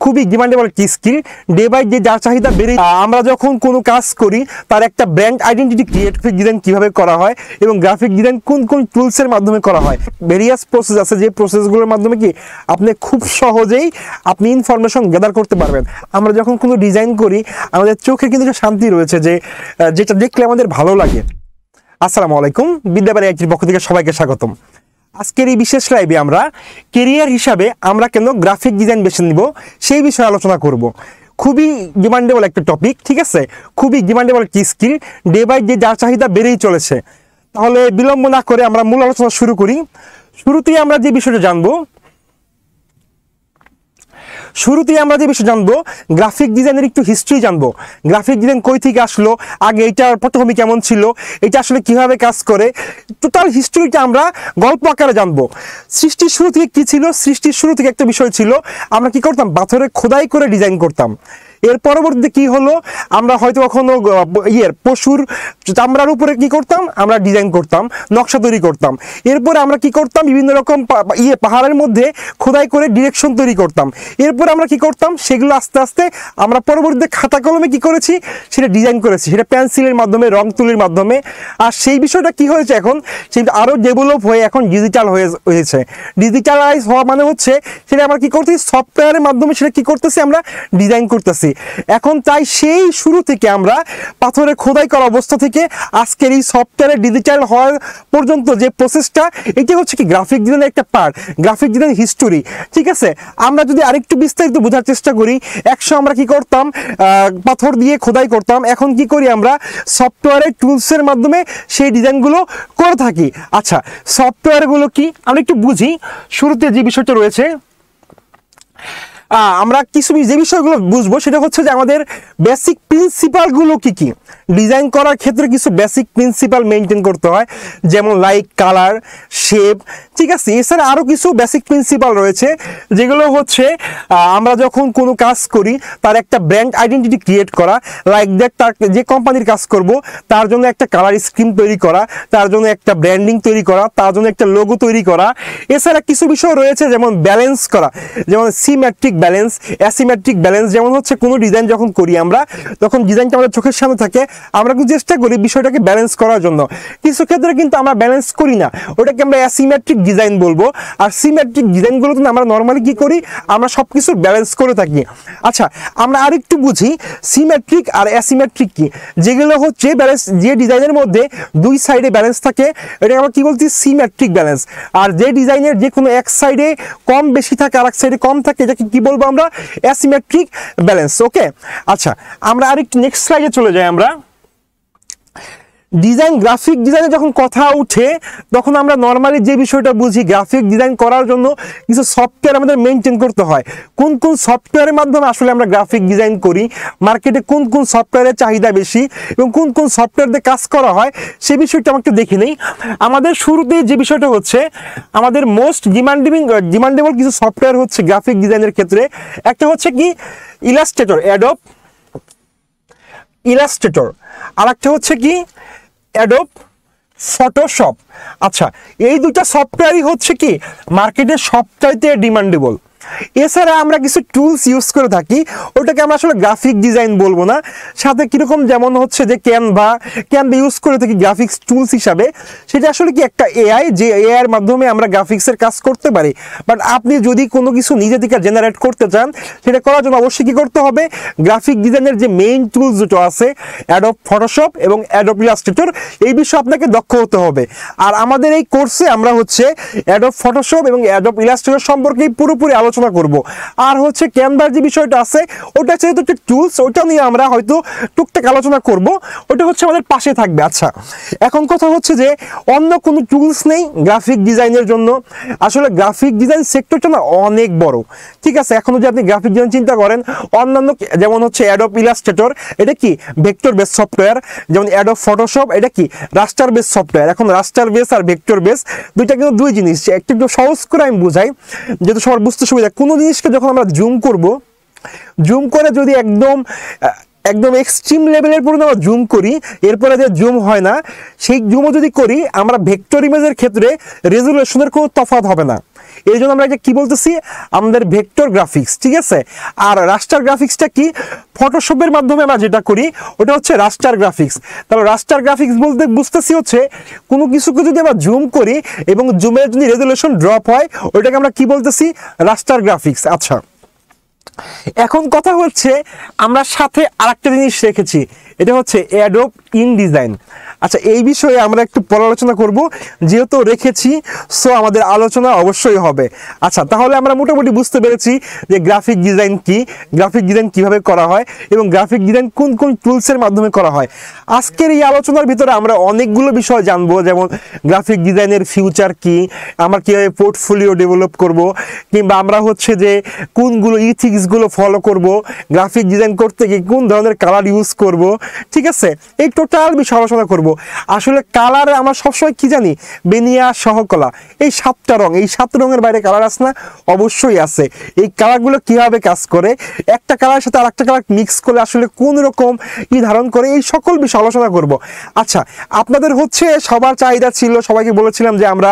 খুবই ডিমান্ডেবল একটি skill. Day by day যার চাহিদা বেড়ে, আমরা যখন কোনো কাজ করি তার একটা ব্র্যান্ড আইডেন্টিটি ক্রিয়েট ডিজাইন কীভাবে করা হয় এবং গ্রাফিক ডিজাইন কোন কোন টুলসের মাধ্যমে করা হয়, ভেরিয়াস প্রসেস আছে যে প্রসেসগুলোর মাধ্যমে কি আপনি খুব সহজেই আপনি ইনফরমেশন গ্যাদার করতে পারবেন। আমরা যখন কোনো ডিজাইন করি আমাদের চোখে কিন্তু একটা শান্তি রয়েছে যে যেটা দেখলে আমাদের ভালো লাগে। আসসালামু আলাইকুম, বিদ্যাবাড়ি আইটির পক্ষ থেকে সবাইকে স্বাগতম। আজকের এই বিশেষ লাইভে আমরা কেরিয়ার হিসাবে আমরা কেন গ্রাফিক ডিজাইন বেছে নিব সেই বিষয়ে আলোচনা করব। খুবই ডিমান্ডেবল একটা টপিক, ঠিক আছে, খুবই ডিমান্ডেবল একটি স্কিল, ডে বাই ডে যার চাহিদা বেড়েই চলেছে। তাহলে বিলম্ব না করে আমরা মূল আলোচনা শুরু করি। শুরুতেই আমরা যে বিষয়টা জানবো গ্রাফিক ডিজাইনের একটু হিস্ট্রি জানবো। গ্রাফিক ডিজাইন কই থেকে আসলো, আগে এটার পটভূমি কেমন ছিল, এটা আসলে কিভাবে কাজ করে, টোটাল হিস্ট্রিটা আমরা গল্প আকারে জানবো। সৃষ্টির শুরু থেকে কি ছিল, সৃষ্টির শুরু থেকে একটা বিষয় ছিল আমরা কি করতাম, পাথরে খোদাই করে ডিজাইন করতাম। এর পরবর্তীতে কি হলো, আমরা হয়তো কখনো পশুর চামড়ার উপরে কি করতাম, আমরা ডিজাইন করতাম, নকশা তৈরি করতাম। এরপরে আমরা কি করতাম, বিভিন্ন রকম পাহাড়ের মধ্যে খোদাই করে ডিরেকশন তৈরি করতাম। এরপর আমরা কি করতাম, সেগুলো আস্তে আস্তে আমরা পরবর্তীতে খাতা কলমে কি করেছি, সেটা ডিজাইন করেছি, সেটা পেন্সিলের মাধ্যমে, রং তুলির মাধ্যমে। আর সেই বিষয়টা কি হয়েছে, এখন সেটা আরও ডেভেলপ হয়ে এখন ডিজিটাল হয়েছে। ডিজিটালাইজ হওয়া মানে হচ্ছে সেটা আমরা কি করতেছি, সফটওয়্যারের মাধ্যমে সেটা কি করতেছি, আমরা ডিজাইন করতেছি। এখন তাই সেই শুরু থেকে আমরা পাথরে খোদাই করা অবস্থা থেকে আজকের এই সফটওয়্যারে ডিজিটাল হওয়ার পর্যন্ত যে প্রসেসটা, এটি হচ্ছে কি গ্রাফিক ডিজাইনের একটা পার্ট, গ্রাফিক ডিজাইন হিস্টোরি, ঠিক আছে। আমরা যদি আরেকটু বিস্তারিত বোঝার চেষ্টা করি, আমরা কি করতাম, পাথর দিয়ে খোদাই করতাম। এখন কি করি, আমরা সফটওয়্যারের টুলসের মাধ্যমে সেই ডিজাইনগুলো করে থাকি। আচ্ছা, সফটওয়্যারগুলো কি আমরা একটু বুঝি। শুরুতে যে বিষয়টা রয়েছে, আমরা কিছু যে বিষয়গুলো বুঝবো সেটা হচ্ছে যে আমাদের বেসিক প্রিন্সিপালগুলো কি কি। ডিজাইন করার ক্ষেত্রে কিছু বেসিক প্রিন্সিপাল মেনটেন করতে হয়, যেমন লাইক, কালার, শেপ, ঠিক আছে। এছাড়া আরও কিছু বেসিক প্রিন্সিপাল রয়েছে যেগুলো হচ্ছে আমরা যখন কোনো কাজ করি তার একটা ব্র্যান্ড আইডেন্টিটি ক্রিয়েট করা, লাইক দ্যাট তার যে কোম্পানির কাজ করব তার জন্য একটা কালার স্কিম তৈরি করা, তার জন্য একটা ব্র্যান্ডিং তৈরি করা, তার জন্য একটা লোগো তৈরি করা। এছাড়া কিছু বিষয় রয়েছে যেমন ব্যালেন্স করা, যেমন সিমেট্রিক ব্যালেন্স, অ্যাসিমেট্রিক ব্যালেন্স। যেমন হচ্ছে কোনো ডিজাইন যখন করি আমরা, তখন ডিজাইনটা আমাদের চোখের সামনে থাকে, আমরা কিন্তু চেষ্টা করি বিষয়টাকে ব্যালেন্স করার জন্য। কিছু ক্ষেত্রে কিন্তু আমরা ব্যালেন্স করি না, ওটাকে আমরা অ্যাসিমেট্রিক ডিজাইন বলবো। আর সিমেট্রিক ডিজাইনগুলোতে আমরা নর্মালি কি করি, আমরা সব কিছুর ব্যালেন্স করে থাকি। আচ্ছা, আমরা আরেকটু বুঝি সিমেট্রিক আর অ্যাসিমেট্রিক কি। যেগুলো হচ্ছে ব্যালেন্স, যে ডিজাইনের মধ্যে দুই সাইডে ব্যালেন্স থাকে, এটাকে আমরা কি বলছি, সিমেট্রিক ব্যালেন্স। আর যে ডিজাইনের যে কোনো এক সাইডে কম বেশি থাকে আর এক সাইডে কম থাকে, এটাকে কি বলবো আমরা, অ্যাসিমেট্রিক ব্যালেন্স। ওকে, আচ্ছা, আমরা আরেকটু নেক্সট স্লাইডে চলে যাই। আমরা ডিজাইন, গ্রাফিক ডিজাইনে যখন কথা উঠে তখন আমরা নর্মালি যে বিষয়টা বুঝি, গ্রাফিক ডিজাইন করার জন্য কিছু সফটওয়্যার আমাদের মেনটেন করতে হয়। কোন কোন সফটওয়্যারের মাধ্যমে আসলে আমরা গ্রাফিক ডিজাইন করি, মার্কেটে কোন কোন সফটওয়্যারের চাহিদা বেশি এবং কোন কোন সফটওয়্যার দিয়ে কাজ করা হয়, সে বিষয়টা আমাকে দেখে নেই। আমাদের শুরুতে যে বিষয়টা হচ্ছে, আমাদের মোস্ট ডিমান্ডেবল কিছু সফটওয়্যার হচ্ছে গ্রাফিক ডিজাইনের ক্ষেত্রে। একটা হচ্ছে কি ইলাস্ট্রেটর, অ্যাডোব ইলাস্ট্রেটর, আর একটা হচ্ছে কি অ্যাডোব ফটোশপ। আচ্ছা, এই দুটা সফটওয়্যারই হচ্ছে কি মার্কেটে সবচাইতে ডিমান্ডেবল। এছাড়া আমরা কিছু টুলস ইউজ করে থাকি, ওটাকে আমরা আসলে গ্রাফিক ডিজাইন বলবো না। সাথে কীরকম, যেমন হচ্ছে যে ক্যানভা ইউজ করে থাকি গ্রাফিক্স টুলস হিসাবে। সেটা আসলে কি একটা এআই, যে এআইয়ের মাধ্যমে আমরা গ্রাফিক্সের কাজ করতে পারি। বাট আপনি যদি কোনো কিছু নিজে থেকে জেনারেট করতে চান, সেটা করার জন্য অবশ্যই কী করতে হবে, গ্রাফিক ডিজাইনের যে মেইন টুলস দুটো আছে, অ্যাডোব ফটোশপ এবং অ্যাডোব ইলাস্ট্রেটর, এই বিষয়ে আপনাকে দক্ষ হতে হবে। আর আমাদের এই কোর্সে আমরা হচ্ছে অ্যাডোব ফটোশপ এবং অ্যাডোব ইলাস্ট্রেটর সম্পর্কে পুরোপুরি আলোচনা করব। আর হচ্ছে ক্যানভার যে বিষয়টা আছে, ওটা যেহেতু একটা টুলস, ওটা নিয়ে আমরা হয়তো টুকটাক আলোচনা করব, ওটা হচ্ছে আমাদের পাশে থাকবে। আচ্ছা, এখন কথা হচ্ছে যে অন্য কোনো টুলস নেই গ্রাফিক ডিজাইনের জন্য। আসলে গ্রাফিক ডিজাইন সেক্টরটা না অনেক বড়, ঠিক আছে। এখন যদি আপনি গ্রাফিক ডিজাইন চিন্তা করেন, অন্যান্য যেমন হচ্ছে অ্যাডোব ইলাস্ট্রেটর, এটা কি ভেক্টর বেস সফটওয়্যার, যেমন অ্যাডোব ফটোশপ, এটা কি রাস্টার বেস সফটওয়্যার। এখন রাস্টার বেস আর ভেক্টর বেস দুইটা কিন্তু দুই জিনিস। একটু সহজ করে আমি বুঝাই, যেহেতু সবার বুঝতে সুবিধা। কোনো জিনিসকে যখন আমরা জুম করব, জুম করে যদি একদম এক্সট্রিম লেভেলের পর্যন্ত আমরা জুম করি, এরপরে যে জুম হয় না, সেই জুমও যদি করি আমরা ভেক্টর ইমেজের ক্ষেত্রে রেজুলেশনের কোনো তফাৎ হবে না। এই জন্য আমরা এটা কি বলতেছি, আমাদের ভেক্টর গ্রাফিক্স, ঠিক আছে। আর রাস্টার গ্রাফিক্সটা কি, ফটোশপের মাধ্যমে আমরা যেটা করি ওটা হচ্ছে রাস্টার গ্রাফিক্স। তাহলে রাস্টার গ্রাফিক্স বলতে বুঝতেছি হচ্ছে কোনো কিছুকে যদি আমরা জুম করি এবং জুমের যদি রেজুলেশন ড্রপ হয় ওইটাকে আমরা কি বলতেছি, রাস্টার গ্রাফিক্স। আচ্ছা, এখন কথা হচ্ছে আমরা সাথে আরেকটা জিনিস রেখেছি, এটা হচ্ছে অ্যাডোব ইনডিজাইন। আচ্ছা, এই বিষয়ে আমরা একটু পর্যালোচনা করব, যেহেতু রেখেছি সো আমাদের আলোচনা অবশ্যই হবে। আচ্ছা, তাহলে আমরা মোটামুটি বুঝতে পেরেছি যে গ্রাফিক ডিজাইন কি, গ্রাফিক ডিজাইন কিভাবে করা হয় এবং গ্রাফিক ডিজাইন কোন কোন টুলসের মাধ্যমে করা হয়। আজকের এই আলোচনার ভিতরে আমরা অনেকগুলো বিষয় জানবো, যেমন গ্রাফিক ডিজাইনের ফিউচার কি, আমরা কীভাবে পোর্টফোলিও ডেভেলপ করব, কিংবা আমরা হচ্ছে যে কোনগুলো ইথিক্সগুলো ফলো করব, গ্রাফিক ডিজাইন করতে গিয়ে কোন ধরনের কালার ইউজ করব, ঠিক আছে, এই টোটাল বিষয় আলোচনা করব। আসলে কালারে আমরা সবসময় কি জানি, বেনিয়া সহকলা, এই 7টা রং, এই 7 রঙের বাইরে কালার আছে না, অবশ্যই আছে। এই কালারগুলো কিভাবে কাজ করে, একটা কালারের সাথে আরেকটা কালার মিক্স করলে আসলে কোন রকম ই ধারণ করে, এই সকল বিষয় আলোচনা করব। আচ্ছা, আপনাদের হচ্ছে সবার চাহিদা ছিল, সবাইকে বলেছিলাম যে আমরা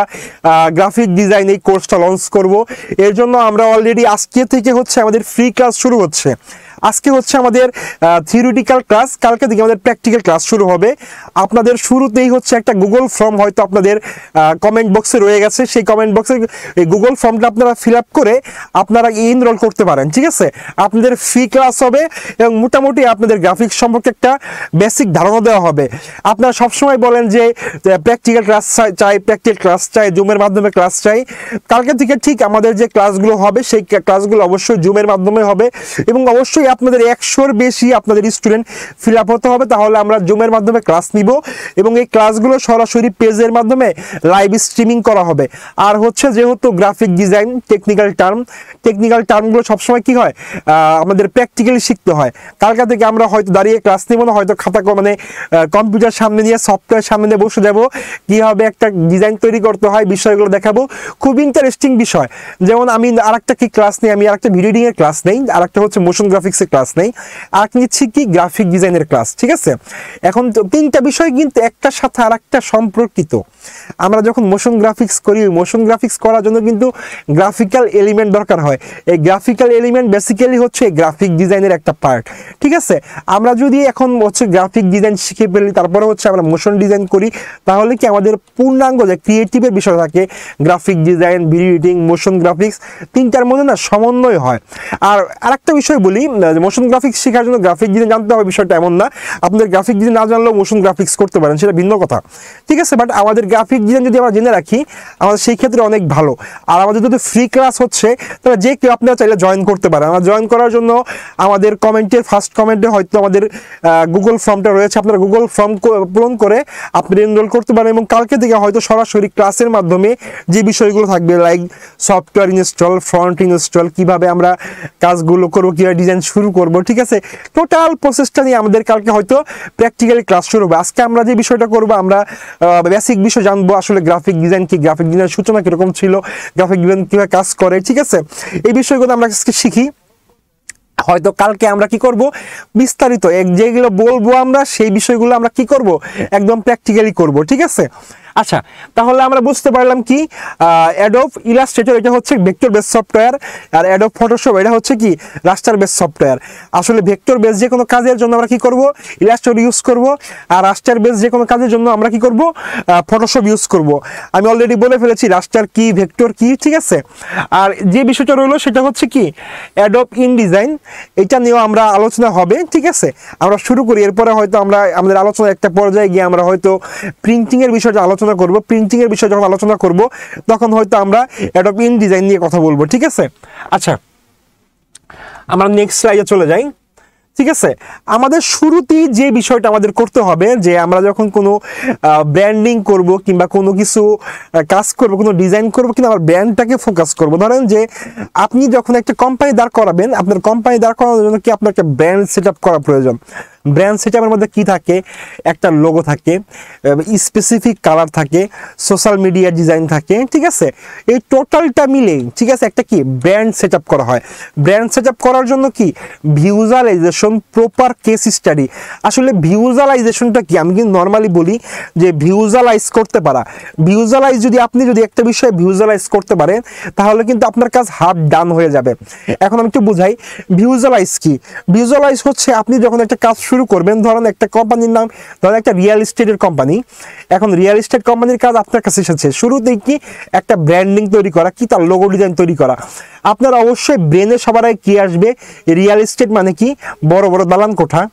গ্রাফিক ডিজাইন এই কোর্সটা লঞ্চ করব। এর জন্য আমরা অলরেডি আজকে থেকে হচ্ছে আমাদের ফ্রি ক্লাস শুরু হচ্ছে। আজকে হচ্ছে আমাদের থিওরিটিক্যাল ক্লাস, কালকে থেকে আমাদের প্র্যাকটিক্যাল ক্লাস শুরু হবে। আপনাদের শুরুতেই হচ্ছে একটা গুগল ফর্ম হয়তো আপনাদের কমেন্ট বক্সে রয়ে গেছে, সেই কমেন্ট বক্সে এই গুগল ফর্মটা আপনারা ফিল আপ করে আপনারা এনরোল করতে পারেন, ঠিক আছে। আপনাদের ফ্রি ক্লাস হবে এবং মোটামুটি আপনাদের গ্রাফিক্স সম্পর্কে একটা বেসিক ধারণা দেওয়া হবে। আপনারা সবসময় বলেন যে প্র্যাকটিক্যাল ক্লাস চাই, প্র্যাকটিক্যাল ক্লাস চাই, জুমের মাধ্যমে ক্লাস চাই। কালকে থেকে ঠিক আমাদের যে ক্লাসগুলো হবে সেই ক্লাসগুলো অবশ্যই জুমের মাধ্যমে হবে এবং অবশ্যই আপনাদের 100-র বেশি আপনাদের স্টুডেন্ট ফিল আপ হতে হবে, তাহলে আমরা জুমের মাধ্যমে ক্লাস নিব এবং এই ক্লাসগুলো সরাসরি পেজের মাধ্যমে লাইভ স্ট্রিমিং করা হবে। আর হচ্ছে যেহেতু গ্রাফিক ডিজাইন টেকনিক্যাল টার্মগুলো সবসময় কি হয়, আমাদের প্র্যাকটিক্যালি শিখতে হয়। কালকা থেকে আমরা হয়তো দাঁড়িয়ে ক্লাস নিব না, হয়তো খাতা মানে কম্পিউটার সামনে নিয়ে সফটওয়্যার সামনে নিয়ে বসে যাব, কীভাবে একটা ডিজাইন তৈরি করতে হয় বিষয়গুলো দেখাবো। খুব ইন্টারেস্টিং বিষয়। যেমন আমি আরেকটা কি ক্লাস নেই, আমি আরেকটা ভিডিও এডিটিং এর ক্লাস নেই, আরেকটা হচ্ছে মোশন গ্রাফিক্সের ক্লাস নেই, আর নিচ্ছি কি গ্রাফিক ডিজাইনের ক্লাস, ঠিক আছে। এখন তো 3টা বিষয় কিন্তু একটার সাথে আরেকটা সম্পর্কিত। আমরা যখন মোশন গ্রাফিক্স করি, মোশন গ্রাফিক্স করার জন্য কিন্তু গ্রাফিক্যাল এলিমেন্ট দরকার হয়। এই গ্রাফিক্যাল এলিমেন্ট বেসিক্যালি হচ্ছে গ্রাফিক ডিজাইনের একটা পার্ট, ঠিক আছে। আমরা যদি এখন হচ্ছে গ্রাফিক ডিজাইন শিখে ফেলি, তারপরে হচ্ছে আমরা মোশন ডিজাইন করি, তাহলে কি আমাদের পূর্ণাঙ্গ যে ক্রিয়েটিভের বিষয় থাকে, graphic design, video editing, motion graphics, 3টার মধ্যে না সমন্বয় হয়। আর আরেকটা বিষয় বলি, মোশন গ্রাফিক্স শেখার জন্য গ্রাফিক ডিজাইন জানতে হবে বিষয়টা এমন না। আপনাদের গ্রাফিক ডিজাইন না জানলেও মোশন গ্রাফিক্স করতে পারেন, সেটা ভিন্ন কথা, ঠিক আছে। বাট আমাদের গ্রাফিক ডিজাইন যদি আমরা জেনে রাখি, আমাদের সেই ক্ষেত্রে অনেক ভালো। আর আমাদের যদি ফ্রি ক্লাস হচ্ছে, তাহলে যে কেউ আপনারা চাইলে জয়েন করতে পারেন। আমরা জয়েন করার জন্য আমাদের কমেন্টের ফার্স্ট কমেন্টে হয়তো আমাদের গুগল ফর্মটা রয়েছে, আপনারা গুগল ফর্ম পূরণ করে আপনি এনরোল করতে পারেন এবং কালকে থেকে হয়তো সরাসরি ক্লাসের মাধ্যমে যে বিষয়গুলো থাকবে, like software install, front install, কিভাবে আমরা কাজগুলো করবো, কীভাবে ডিজাইন শুরু করবো, ঠিক আছে, টোটাল প্রসেসটা নিয়ে আমাদের কালকে হয়তো প্র্যাকটিক্যালি ক্লাস শুরু হবে। আজকে আমরা যে বিষয়টা করবো, আমরা বেসিক বিষয় জানবো, আসলে গ্রাফিক ডিজাইন কি, গ্রাফিক ডিজাইনের সূচনা কীরকম ছিল, গ্রাফিক ডিজাইন কীভাবে কাজ করে, ঠিক আছে, এই বিষয়গুলো আমরা আজকে শিখি। হয়তো কালকে আমরা কি করব, বিস্তারিত যেগুলো বলবো আমরা সেই বিষয়গুলো আমরা কি করব, একদম প্র্যাকটিক্যালি করব, ঠিক আছে। আচ্ছা, তাহলে আমরা বুঝতে পারলাম কি অ্যাডোব ইলাস্ট্রেটর এটা হচ্ছে ভেক্টর বেস সফটওয়্যার, আর অ্যাডোব ফটোশপ এটা হচ্ছে কি রাস্টার বেস সফটওয়্যার। আসলে ভেক্টর বেস যে কোনো কাজের জন্য আমরা কি করব, ইলাস্ট্রেটর ইউজ করব, আর রাস্টার বেস যে কোনো কাজের জন্য আমরা কি করব, ফটোশপ ইউজ করব। আমি অলরেডি বলে ফেলেছি রাস্টার কি, ভেক্টর কি, ঠিক আছে। আর যে বিষয়টা রইলো সেটা হচ্ছে কি অ্যাডোব ইনডিজাইন, এটা নিয়েও আমরা আলোচনা হবে, ঠিক আছে। আমরা শুরু করি, এরপরে হয়তো আমরা আমাদের আলোচনা একটা পর্যায়ে গিয়ে আমরা হয়তো প্রিন্টিংয়ের বিষয়টা আলোচনা করব। প্রিন্টিংয়ের বিষয়ে যখন আলোচনা করব তখন হয়তো আমরা অ্যাডোব ইনডিজাইন নিয়ে কথা বলবো, ঠিক আছে। আচ্ছা, আমরা নেক্সট স্লাইডে চলে যাই, ঠিক আছে। আমাদের শুরুতেই যে বিষয়টা আমাদের করতে হবে, যে আমরা যখন কোনো ব্র্যান্ডিং করব কিংবা কোনো কিছু কাজ করব, কোনো ডিজাইন করব, কিন্তু আমার ব্র্যান্ডটাকে ফোকাস করব। ধরেন যে আপনি যখন একটা কোম্পানি দাঁড় করাবেন, আপনার কোম্পানি দাঁড় করানোর জন্য কি আপনার একটা ব্র্যান্ড সেট আপ করা প্রয়োজন। ব্র্যান্ড সেটআপের মধ্যে কি থাকে, একটা লোগো থাকে, স্পেসিফিক কালার থাকে, সোশ্যাল মিডিয়া ডিজাইন থাকে, ঠিক আছে। এই টোটালটা মিলে, ঠিক আছে, একটা কি ব্র্যান্ড সেটআপ করা হয়। ব্র্যান্ড সেটআপ করার জন্য কি ভিজুয়ালাইজেশন, প্রপার কেস স্টাডি। আসলে ভিজুয়ালাইজেশনটা কি, আমি কিন্তু নর্মালি বলি যে ভিজুয়ালাইজ করতে পারা। ভিজুয়ালাইজ যদি আপনি যদি একটা বিষয়ে ভিজুয়ালাইজ করতে পারেন তাহলে কিন্তু আপনার কাজ হাফ ডান হয়ে যাবে। এখন আমি একটু বুঝাই ভিজুয়ালাইজ কি। ভিজুয়ালাইজ হচ্ছে আপনি যখন একটা কাজ শুরু করবেন, ধরেন একটা কোম্পানির নাম, ধরেন একটা রিয়েল এস্টেটের কোম্পানি। এখন রিয়েল এস্টেট কোম্পানির কাজ আপনার কাছে এসেছে, শুরুতেই কি একটা ব্র্যান্ডিং তৈরি করা, কি তার লোগো ডিজাইন তৈরি করা। আপনার অবশ্যই ব্রেনে সবার আগে কি আসবে, রিয়েল এস্টেট মানে কি, বড় বড় দালান কোঠা।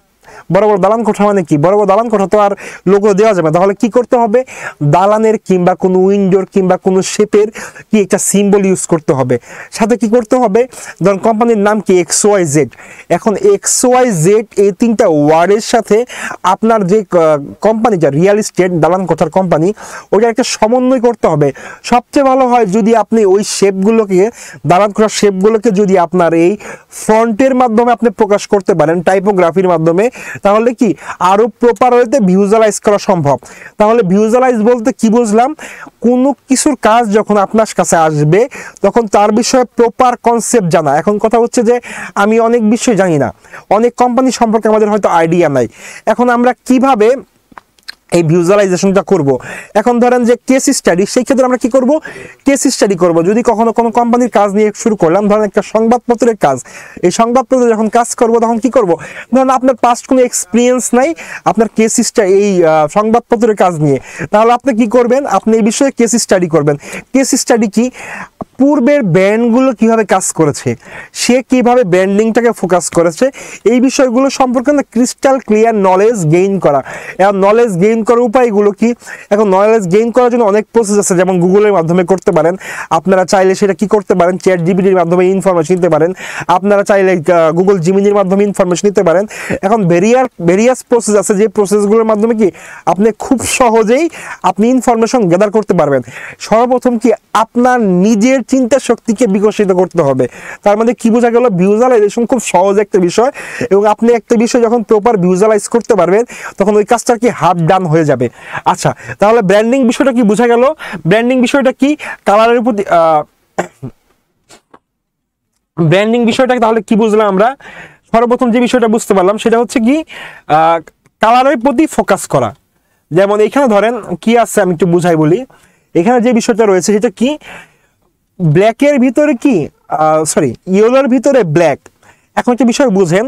বড় বড় দালান কোঠা মানে কি, বড় বড় দালান কোঠা তো আর লোগো দেওয়া যাবে, তাহলে কি করতে হবে, দালানের কিংবা কোনো উইন্ডোর কিংবা কোনো শেপের কি একটা সিম্বল ইউজ করতে হবে। সাথে কি করতে হবে, ধরুন কোম্পানির নাম কি XYZ। এখন XYZ এই তিনটা ওয়ার্ডের সাথে আপনার যে কোম্পানিটা রিয়েল এস্টেট দালান কোঠার কোম্পানি, ওইটা একটা সমন্বয় করতে হবে। সবচেয়ে ভালো হয় যদি আপনি ওই শেপগুলোকে, দালান কোঠার শেপগুলোকে যদি আপনার এই ফন্টের মাধ্যমে আপনি প্রকাশ করতে পারেন, টাইপোগ্রাফির মাধ্যমে, তাহলে কি আরো প্রপার ওয়েতে ভিজুয়ালাইজ করা সম্ভব। তাহলে ভিজুয়ালাইজ বলতে কি বুঝলাম, কোনো কিছুর কাজ যখন আপনার কাছে আসবে তখন তার বিষয়ে প্রপার কনসেপ্ট জানা। এখন কথা হচ্ছে যে আমি অনেক বিষয় জানি না, অনেক কোম্পানি সম্পর্কে আমাদের হয়তো আইডিয়া নাই। এখন আমরা কিভাবে এই ভিজুয়ালাইজেশনটা করব। এখন ধরেন যে কেস স্টাডি, সেই ক্ষেত্রে আমরা কি করব, কেস স্টাডি করব। যদি কখনো কোনো কোম্পানির কাজ নিয়ে শুরু করলাম, ধরেন একটা সংবাদপত্রের কাজ, এই সংবাদপত্রে যখন কাজ করব তখন কি করব, ধরেন আপনার পাস্ট কোনো এক্সপিরিয়েন্স নাই আপনার কেস স্টাডি এই সংবাদপত্রের কাজ নিয়ে, তাহলে আপনি কি করবেন, আপনি এই বিষয়ে কেস স্টাডি করবেন। কেস স্টাডি কি, পূর্বের ব্র্যান্ডগুলো কিভাবে কাজ করেছে, সে কিভাবে ব্র্যান্ডিংটাকে ফোকাস করেছে, এই বিষয়গুলো সম্পর্কে না ক্রিস্টাল ক্লিয়ার নলেজ গেইন করা। এবং নলেজ গেইন করার উপায়গুলো কি, এখন নলেজ গেইন করার জন্য অনেক প্রসেস আছে, যেমন গুগলের মাধ্যমে করতে পারেন, আপনারা চাইলে সেটা কি করতে পারেন, চ্যাট জিপিটির মাধ্যমে ইনফরমেশন নিতে পারেন, আপনারা চাইলে গুগল জিমিনির মাধ্যমে ইনফরমেশন নিতে পারেন। এখন ভেরিয়াস প্রসেস আছে, যে প্রসেসগুলোর মাধ্যমে কি আপনি খুব সহজেই আপনি ইনফরমেশন গ্যাদার করতে পারবেন। সর্বপ্রথম কি আপনার নিজের চিন্তা শক্তিকে বিকশিত করতে হবে। তার মানে কি বোঝা গেল, ভিজুয়ালাইজেশন খুব সহজ একটা বিষয়, এবং আপনি একটা বিষয় যখন প্রপার ভিজুয়ালাইজ করতে পারবেন তখন ওই কাজটা কি হাফ ডান হয়ে যাবে। আচ্ছা, তাহলে ব্র্যান্ডিং বিষয়টা কি বোঝা গেল। ব্র্যান্ডিং বিষয়টা কি, কালারের প্রতি ব্র্যান্ডিং বিষয়টা তাহলে কি বুঝলাম আমরা, সর্বপ্রথম যে বিষয়টা বুঝতে পারলাম সেটা হচ্ছে কি কালারের প্রতি ফোকাস করা। যেমন এখানে ধরেন কি আছে, আমি একটু বুঝাই বলি। এখানে যে বিষয়টা রয়েছে সেটা কি, ব্ল্যাকের ভিতরে কি সরি ইয়েলোর ভিতরে ব্ল্যাক। এখন একটা বিষয় বুঝেন,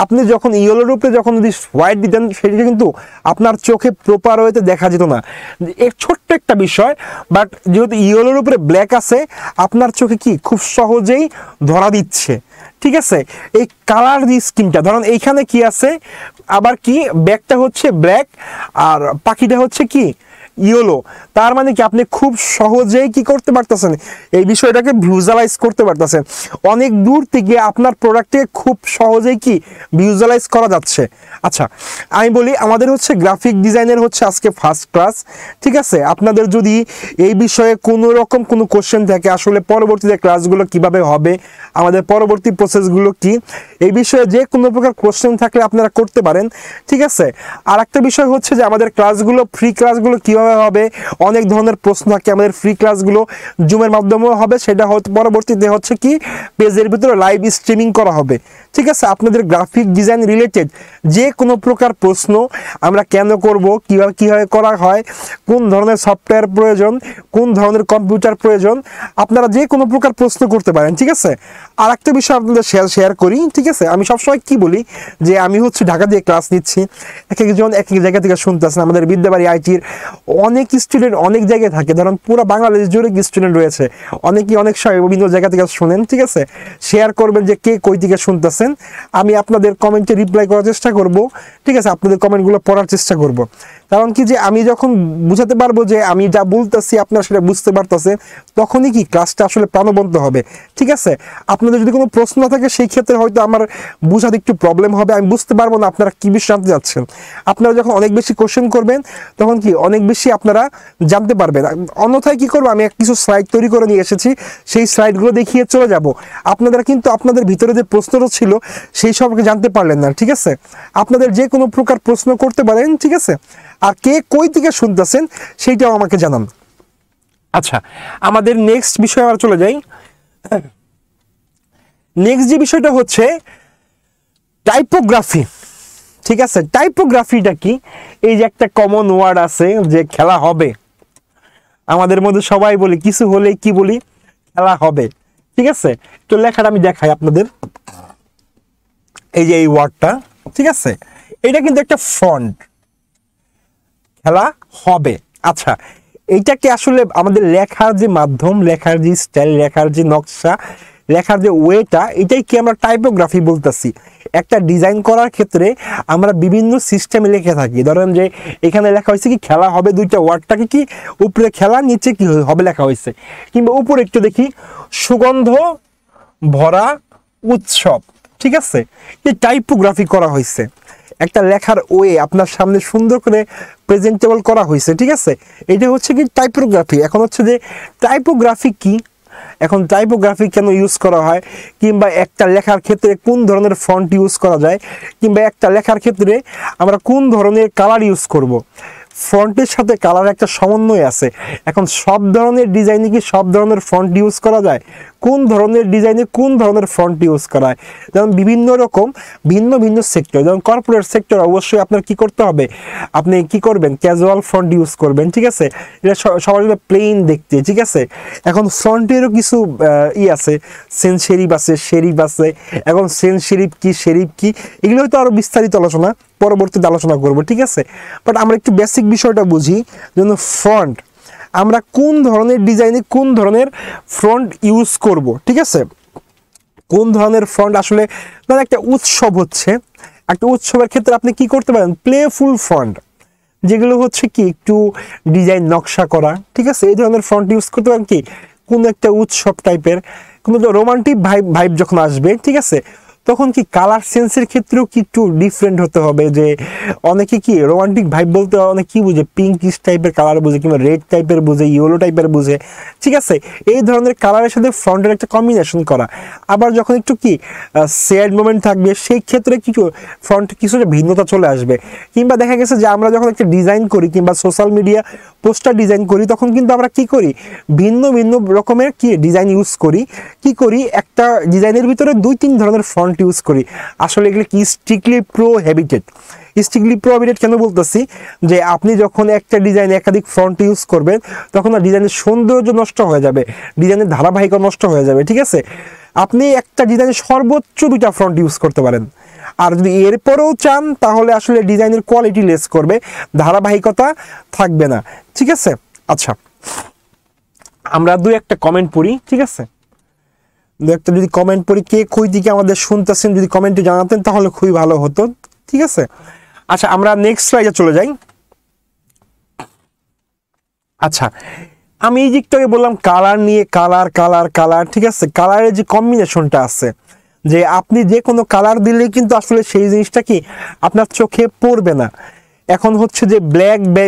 আপনি যখন ইয়েলোর উপরে যখন যদি হোয়াইট দিতেন সেটা কিন্তু আপনার চোখে প্রপার ওয়েতে দেখা যেত না। ছোট্ট একটা বিষয়, বাট যেহেতু ইয়েলোর উপরে ব্ল্যাক আছে আপনার চোখে কি খুব সহজেই ধরা দিচ্ছে। ঠিক আছে, এই কালার যে স্কিমটা, ধরুন এইখানে কি আছে, আবার কি ব্যাকটা হচ্ছে ব্ল্যাক আর পাখিটা হচ্ছে কি ইয়েলো। তার মানে কি আপনি খুব সহজেই কি করতে পারতেছেন, এই বিষয়টাকে ভিজুয়ালাইজ করতে পারতেছেন। অনেক দূর থেকে আপনার প্রোডাক্টকে খুব সহজেই কি ভিজুয়ালাইজ করা যাচ্ছে। আচ্ছা, আমি বলি আমাদের হচ্ছে গ্রাফিক ডিজাইনের হচ্ছে আজকে ফার্স্ট ক্লাস। ঠিক আছে, আপনাদের যদি এই বিষয়ে কোনো রকম কোনো কোশ্চেন থাকে, আসলে পরবর্তীতে ক্লাসগুলো কিভাবে হবে, আমাদের পরবর্তী প্রসেসগুলো কি, এই বিষয়ে যে কোনো প্রকার কোশ্চেন থাকলে আপনারা করতে পারেন। ঠিক আছে, আর একটা বিষয় হচ্ছে যে আমাদের ক্লাসগুলো, ফ্রি ক্লাসগুলো কিভাবে হবে, অনেক ধরনের প্রশ্ন থাকে আমাদের ফ্রি ক্লাসগুলো জুমের মাধ্যমেও হবে, সেটা পরবর্তীতে হচ্ছে কি পেজের ভিতরে লাইভ স্ট্রিমিং করা হবে। ঠিক আছে, আপনাদের গ্রাফিক ডিজাইন রিলেটেড যে কোনো প্রকার প্রশ্ন আমরা কেন করব, কিভাবে করা হয়, কোন ধরনের সফটওয়্যার প্রয়োজন, কোন ধরনের কম্পিউটার প্রয়োজন, আপনারা যে কোনো প্রকার প্রশ্ন করতে পারেন। ঠিক আছে, আর একটা বিষয় আপনাদের শেয়ার করি। ঠিক আছে, আমি সবসময় কি বলি যে আমি হচ্ছে ঢাকা দিয়ে ক্লাস নিচ্ছি, এক একজন এক এক জায়গা থেকে শুনতেছেন। আমাদের বিদ্যাবাড়ি আইটির অনেক স্টুডেন্ট অনেক জায়গায় থাকে, ধরুন পুরো বাংলাদেশ জুড়ে স্টুডেন্ট রয়েছে, অনেকেই অনেক সময় বিভিন্ন জায়গা থেকে শোনেন। ঠিক আছে, শেয়ার করবেন যে কে কই থেকে শুনতেছেন, আমি আপনাদের কমেন্টে রিপ্লাই করার চেষ্টা করব। ঠিক আছে, আপনাদের কমেন্টগুলো পড়ার চেষ্টা করব। কারণ কি যে আমি যখন বুঝাতে পারবো যে আমি যা বলতেছি আপনারা সেটা বুঝতে পারতেছেন, তখনই কি ক্লাসটা আসলে প্রাণবন্ত হবে। ঠিক আছে, আপনাদের যদি কোনো প্রশ্ন থাকে সেই ক্ষেত্রে হয়তো আমার বুঝাতে একটু প্রবলেম হবে, আমি বুঝতে পারবো না আপনারা কি বিষয় জানতে যাচ্ছেন। আপনারা যখন অনেক বেশি কোশ্চেন করবেন তখন কি অনেক বেশি আপনারা জানতে পারবেন। অন্যথায় কি করবো, আমি কিছু স্লাইড তৈরি করে নিয়ে এসেছি, সেই স্লাইডগুলো দেখিয়ে চলে যাব, আপনারা কিন্তু আপনাদের ভিতরে যে প্রশ্নটা ছিল সেই সম্পর্কে জানতে পারলেন না। ঠিক আছে, আপনাদের যে কোনো প্রকার প্রশ্ন করতে পারেন। ঠিক আছে, আর কে কই থেকে শুনতেছেন সেইটাও আমাকে জানান। আচ্ছা, আমাদের নেক্সট বিষয়ে আমরা চলে যাই। নেক্সট যে বিষয়টা হচ্ছে টাইপোগ্রাফি। ঠিক আছে, টাইপোগ্রাফিটা কি? এই যে একটা কমন ওয়ার্ড আছে যে খেলা হবে, আমাদের মধ্যে সবাই বলি কিছু হলে কি বলি, খেলা হবে। ঠিক আছে, তো লেখাটা আমি দেখাই আপনাদের। এই যে এই ওয়ার্ডটা, ঠিক আছে, এটা কিন্তু একটা ফন্ট, খেলা হবে। আচ্ছা, এইটাকে আসলে আমাদের লেখার যে মাধ্যম, লেখার যে স্টাইল, লেখার যে নকশা, লেখার যে ওয়েটা, এটাই কি আমরা টাইপোগ্রাফি বলতেছি। একটা ডিজাইন করার ক্ষেত্রে আমরা বিভিন্ন সিস্টেমে লিখে থাকি। ধরেন যে এখানে লেখা হয়েছে কি খেলা হবে, দুইটা ওয়ার্ডটাকে কি উপরে খেলা, নিচে কি হবে লেখা হয়েছে। কিংবা উপরে একটু দেখি সুগন্ধ ভরা উৎসব। ঠিক আছে, এই টাইপোগ্রাফি করা হয়েছে, একটা লেখার ওয়ে আপনার সামনে সুন্দর করে প্রেজেন্টেবল করা হয়েছে। ঠিক আছে, এটা হচ্ছে কি টাইপোগ্রাফি। এখন হচ্ছে যে টাইপোগ্রাফি কি, এখন টাইপোগ্রাফি কেন ইউজ করা হয়, কিংবা একটা লেখার ক্ষেত্রে কোন ধরনের ফন্ট ইউজ করা যায়, কিংবা একটা লেখার ক্ষেত্রে আমরা কোন ধরনের কালার ইউজ করব। ফন্টের সাথে কালার একটা সমন্বয় আছে। এখন সব ধরনের ডিজাইনে কি সব ধরনের ফন্ট ইউজ করা যায়? কোন ধরনের ডিজাইনে কোন ধরনের ফন্ট ইউজ করা হয়? যেমন বিভিন্ন রকম ভিন্ন ভিন্ন সেক্টর, যেমন কর্পোরেট সেক্টর অবশ্যই আপনার কি করতে হবে, আপনি কি করবেন, ক্যাজুয়াল ফন্ট ইউজ করবেন। ঠিক আছে, এটা সবার জন্য প্লেন দেখতে। ঠিক আছে, এখন ফন্টেরও কিছু আছে, সেন্স সেরিফ আছে, শেরিফ আছে। এখন সেন্স সেরিফ কি, শেরিফ কি, এগুলো হয়তো আরো বিস্তারিত আলোচনা পরবর্তীতে আলোচনা করব। ঠিক আছে, বাট আমরা একটু বেসিক বিষয়টা বুঝি। যেন ফন্ট আমরা কোন ধরনের ডিজাইনে কোন ধরনের ফন্ট ইউজ করব। ঠিক আছে, কোন ধরনের ফন্ট আসলে, ধরেন একটা উৎসব হচ্ছে, একটা উৎসবের ক্ষেত্রে আপনি কি করতে পারেন, প্লেফুল ফন্ট, যেগুলো হচ্ছে কি একটু ডিজাইন নকশা করা। ঠিক আছে, এই ধরনের ফন্ট ইউজ করতে পারেন কি কোন একটা উৎসব টাইপের, কোনো রোমান্টিক ভাইব যখন আসবে। ঠিক আছে, তখন কি কালার সেন্সের ক্ষেত্রেও কি একটু ডিফারেন্ট হতে হবে। যে অনেকে কি রোমান্টিক ভাইব বলতে অনেক কি বুঝে, পিঙ্কিশ টাইপের কালার বুঝে, কিংবা রেড টাইপের বুঝে, ইয়েলো টাইপের বুঝে। ঠিক আছে, এই ধরনের কালারের সাথে ফন্টের একটা কম্বিনেশন করা। আবার যখন একটু কি স্যাড মোমেন্ট থাকবে সেই ক্ষেত্রে কিছু ফন্টে কিছুটা ভিন্নতা চলে আসবে। কিংবা দেখা গেছে যে আমরা যখন একটা ডিজাইন করি কিংবা সোশ্যাল মিডিয়া পোস্টার ডিজাইন করি, তখন কিন্তু আমরা কি করি, ভিন্ন ভিন্ন রকমের কি ডিজাইন ইউজ করি। কি করি, একটা ডিজাইনের ভিতরে 2-3 ধরনের ফন্ট ইউজ করি। আসলে এগুলো কি স্ট্রিক্টলি প্রোহিবিটেড। স্ট্রিক্টলি প্রোহিবিটেড কেন বলতেছি, যে আপনি যখন একটা ডিজাইনে একাধিক ফন্ট ইউজ করবেন তখন ডিজাইনের সৌন্দর্য নষ্ট হয়ে যাবে, ডিজাইনের ধারাবাহিকতা নষ্ট হয়ে যাবে। ঠিক আছে, আপনি একটা ডিজাইনে সর্বোচ্চ 2টা ফন্ট ইউজ করতে পারেন। আর যদি এরপরেও চান তাহলে আসলে ডিজাইনের কোয়ালিটি লেস করবে, ধারাবাহিকতা থাকবে না। ঠিক আছে, আচ্ছা আমরা 2-1টা কমেন্ট পড়ি। ঠিক আছে, একটা যদি কমেন্ট পড়ি, কে কই দিকে আমাদের শুনতেছেন যদি কমেন্টে জানাতেন তাহলে খুবই ভালো হতো। ঠিক আছে, আচ্ছা আমরা নেক্সট স্লাইডে চলে যাই। আচ্ছা, আমি এই দিকটাকে বললাম কালার নিয়ে, কালার কালার কালার। ঠিক আছে, কালারের যে কম্বিনেশনটা আছে, যে আপনি যে কোনো কালার দিলে কিন্তু আসলে সেই জিনিসটা কি আপনার চোখে পড়বে না। এখন হচ্ছে যে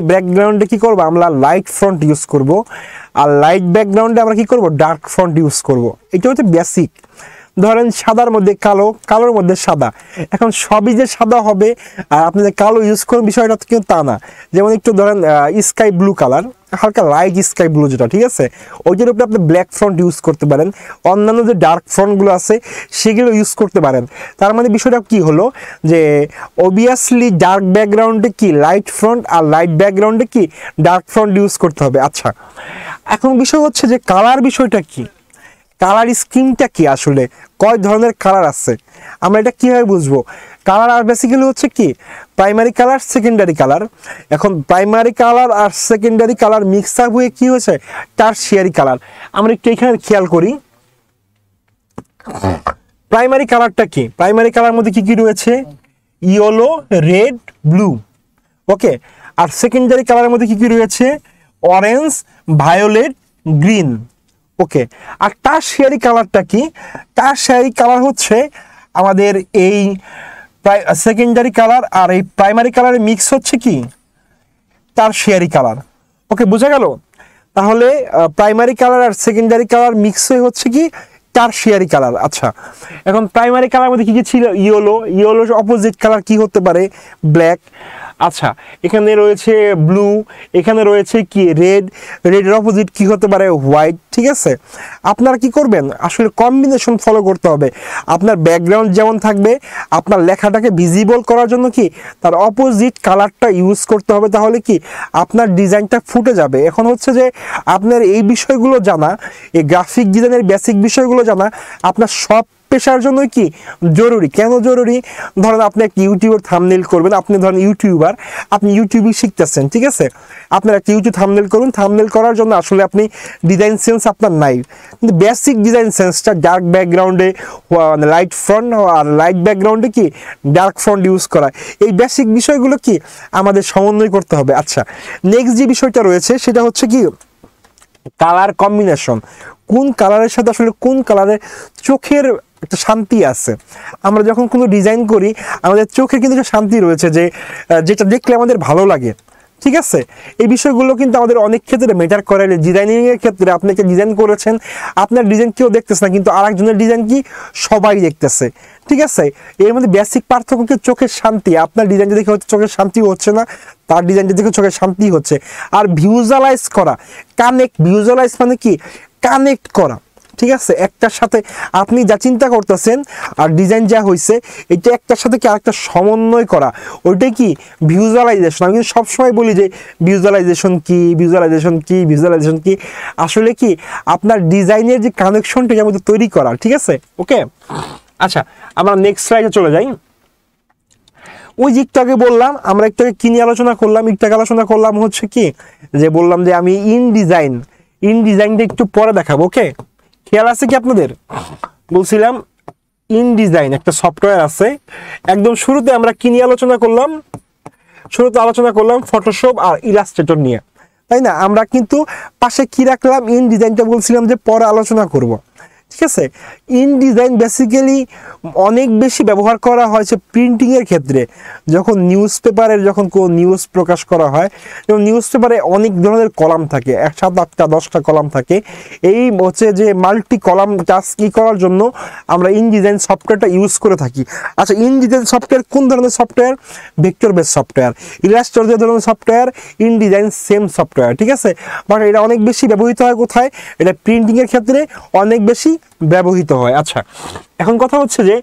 ব্যাকগ্রাউন্ডে কি করব, আমরা লাইট ফন্ট ইউজ করব, আর লাইট ব্যাকগ্রাউন্ডে আমরা কি করব, ডার্ক ফন্ট ইউজ করব। এটা হচ্ছে বেসিক। ধরেন সাদার মধ্যে কালো, কালোর মধ্যে সাদা, এখন সবই যে সাদা হবে আর আপনি যে কালো ইউজ করুন বিষয়টা কিন্তু তা না। যেমন একটু ধরেন স্কাই ব্লু কালার, হালকা লাইট স্কাই ব্লু যেটা, ঠিক আছে, ওইটার উপরে আপনি ব্ল্যাক ফন্ট ইউজ করতে পারেন। অন্যান্য যে ডার্ক ফন্টগুলো আছে সেগুলো ইউজ করতে পারেন। তার মানে বিষয়টা কি হলো, যে অবভিয়াসলি ডার্ক ব্যাকগ্রাউন্ডে কি লাইট ফন্ট, আর লাইট ব্যাকগ্রাউন্ডে কি ডার্ক ফন্ট ইউজ করতে হবে। আচ্ছা, এখন বিষয় হচ্ছে যে কালার বিষয়টা কি, কালার স্কিমটা কি, আসলে কয় ধরনের কালার আছে, আমরা এটা কিভাবে বুঝবো। কালার আর বেসিক্যালি হচ্ছে কি প্রাইমারি কালার, সেকেন্ডারি কালার। এখন প্রাইমারি কালার আর সেকেন্ডারি কালার মিক্স আপ হয়ে কি হয়েছে টারশিয়ারি কালার। আমরা একটু এখানে খেয়াল করি, প্রাইমারি কালারটা কি, প্রাইমারি কালার মধ্যে কি কি রয়েছে, ইয়েলো, রেড, ব্লু। ওকে, আর সেকেন্ডারি কালারের মধ্যে কি কি রয়েছে? Orange, violet, green. ওকে, আর টারশিয়ারি কালারটা কি? টারশিয়ারি কালার হচ্ছে আমাদের এই সেকেন্ডারি কালার আর এই প্রাইমারি কালারের মিক্স হচ্ছে কি টারশিয়ারি কালার। ওকে, বোঝা গেল? তাহলে প্রাইমারি কালার আর সেকেন্ডারি কালার মিক্স হয়ে হচ্ছে কি টারশিয়ারি কালার। আচ্ছা, এখন প্রাইমারি কালার মধ্যে কি কি ছিল? ইয়েলো, ইয়েলোর অপোজিট কালার কি হতে পারে? ব্ল্যাক। আচ্ছা, এখানে রয়েছে ব্লু, এখানে রয়েছে কি রেড, রেডের অপোজিট কি হতে পারে? হোয়াইট। ঠিক আছে, আপনারা কি করবেন? আসলে কম্বিনেশন ফলো করতে হবে। আপনার ব্যাকগ্রাউন্ড যেমন থাকবে, আপনার লেখাটাকে ভিজিবল করার জন্য কি তার অপোজিট কালারটা ইউজ করতে হবে, তাহলে কি আপনার ডিজাইনটা ফুটে যাবে। এখন হচ্ছে যে আপনার এই বিষয়গুলো জানা, এই গ্রাফিক ডিজাইনের বেসিক বিষয়গুলো জানা আপনার সব পেশার জন্য কি জরুরি। কেন জরুরি? ধরেন আপনি একটা ইউটিউবের থাম্বনেল করবেন, আপনি ধরেন ইউটিউবার, আপনি ইউটিউবই শিখতেছেন, ঠিক আছে, আপনার একটা ইউটিউব থাম্বনেল করুন, থাম্বনেল করার জন্য আসলে আপনি ডিজাইন সেন্স আপনার নাই, কিন্তু বেসিক ডিজাইন সেন্সটা ডার্ক ব্যাকগ্রাউন্ডে লাইট ফ্রন্ট আর লাইট ব্যাকগ্রাউন্ডে কি ডার্ক ফ্রন্ট ইউজ করা, এই বেসিক বিষয়গুলো কি আমাদের সমন্বয় করতে হবে। আচ্ছা, নেক্সট যে বিষয়টা রয়েছে সেটা হচ্ছে কি কালার কম্বিনেশন। কোন কালারের সাথে আসলে কোন কালারের চোখের একটা শান্তি আছে। আমরা যখন কোনো ডিজাইন করি আমাদের চোখে কিন্তু একটা শান্তি রয়েছে, যে যেটা দেখলে আমাদের ভালো লাগে। ঠিক আছে, এই বিষয়গুলো কিন্তু আমাদের অনেক ক্ষেত্রে ম্যাটার করে। ডিজাইনিংয়ের ক্ষেত্রে আপনি একটা ডিজাইন করেছেন, আপনার ডিজাইন কেউ দেখতেছে না, কিন্তু আরেকজনের ডিজাইন কি সবাই দেখতেছে। ঠিক আছে, এর মধ্যে বেসিক পার্থক্য কি চোখের শান্তি। আপনার ডিজাইনটা দেখে হচ্ছে চোখের শান্তি হচ্ছে না, তার ডিজাইনটা দেখে চোখের শান্তি হচ্ছে। আর ভিজুয়ালাইজ করা, কানেক্ট, ভিজুয়ালাইজ মানে কি কানেক্ট করা। ঠিক আছে, একটার সাথে আপনি যা চিন্তা করতেছেন আর ডিজাইন যা হয়েছে এটা একটার সাথে কি আরেকটা সমন্বয় করা, ওইটাই কি ভিজুয়ালাইজেশন। আমি কিন্তু সবসময় বলি যে ভিজুয়ালাইজেশন কি, ভিজুয়ালাইজেশন কি, ভিজুয়ালাইজেশন কি, আসলে কি আপনার ডিজাইনের যে কানেকশনটা এর মধ্যে তৈরি করা। ঠিক আছে, ওকে। আচ্ছা, আমরা নেক্সট স্লাইডে চলে যাই। ওই যে একটু আগে বললাম, আমরা একটু আগে কি নিয়ে আলোচনা করলাম, একটু আগে আলোচনা করলাম হচ্ছে কি যে বললাম যে আমি ইনডিজাইনটা একটু পরে দেখাবো। ওকে, খেয়াল আছে কি আপনাদের? বলছিলাম ইনডিজাইন একটা সফটওয়্যার আছে। একদম শুরুতে আমরা কি নিয়ে আলোচনা করলাম? শুরুতে আলোচনা করলাম ফটোশপ আর ইলাস্ট্রেটর নিয়ে, তাই না? আমরা কিন্তু পাশে কি রাখলাম? ইনডিজাইনটা বলছিলাম যে পরে আলোচনা করব। ঠিক আছে, ইনডিজাইন বেসিক্যালি অনেক বেশি ব্যবহার করা হয়েছে প্রিন্টিংয়ের ক্ষেত্রে। যখন নিউজ পেপারের যখন কোনো নিউজ প্রকাশ করা হয়, যেমন নিউজ পেপারে অনেক ধরনের কলাম থাকে, 7, 8টা 10টা কলাম থাকে। এই হচ্ছে যে মাল্টি কলাম টাস্ক কি করার জন্য আমরা ইনডিজাইন সফটওয়্যারটা ইউজ করে থাকি। আচ্ছা, ইনডিজাইন সফটওয়্যার কোন ধরনের software? Vector base software. Illustrator যে ধরনের সফটওয়্যার, ইনডিজাইন সেম সফটওয়্যার। ঠিক আছে, বাট এটা অনেক বেশি ব্যবহৃত হয় কোথায়? এটা প্রিন্টিংয়ের ক্ষেত্রে অনেক বেশি ব্যবহৃত হয়। আচ্ছা, এখন কথা হচ্ছে যে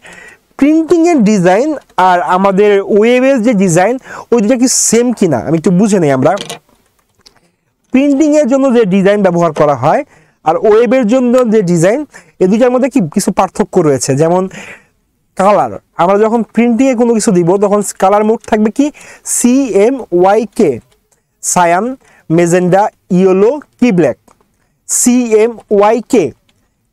প্রিন্টিং এর ডিজাইন আর আমাদের ওয়েবের যে ডিজাইন ওই দুটা কি সেম কিনা আমি একটু বুঝে নেই। আমরা প্রিন্টিং এর জন্য যে ডিজাইন ব্যবহার করা হয় আর ওয়েবের জন্য যে ডিজাইন, এই দুটার মধ্যে কি কিছু পার্থক্য রয়েছে। যেমন কালার, আমরা যখন প্রিন্টিং এ কোনো কিছু দিব তখন কালার মোড থাকবে কি CMYK, সায়ান, মেজেন্ডা, ইয়েলো, কি ব্ল্যাক। CMYK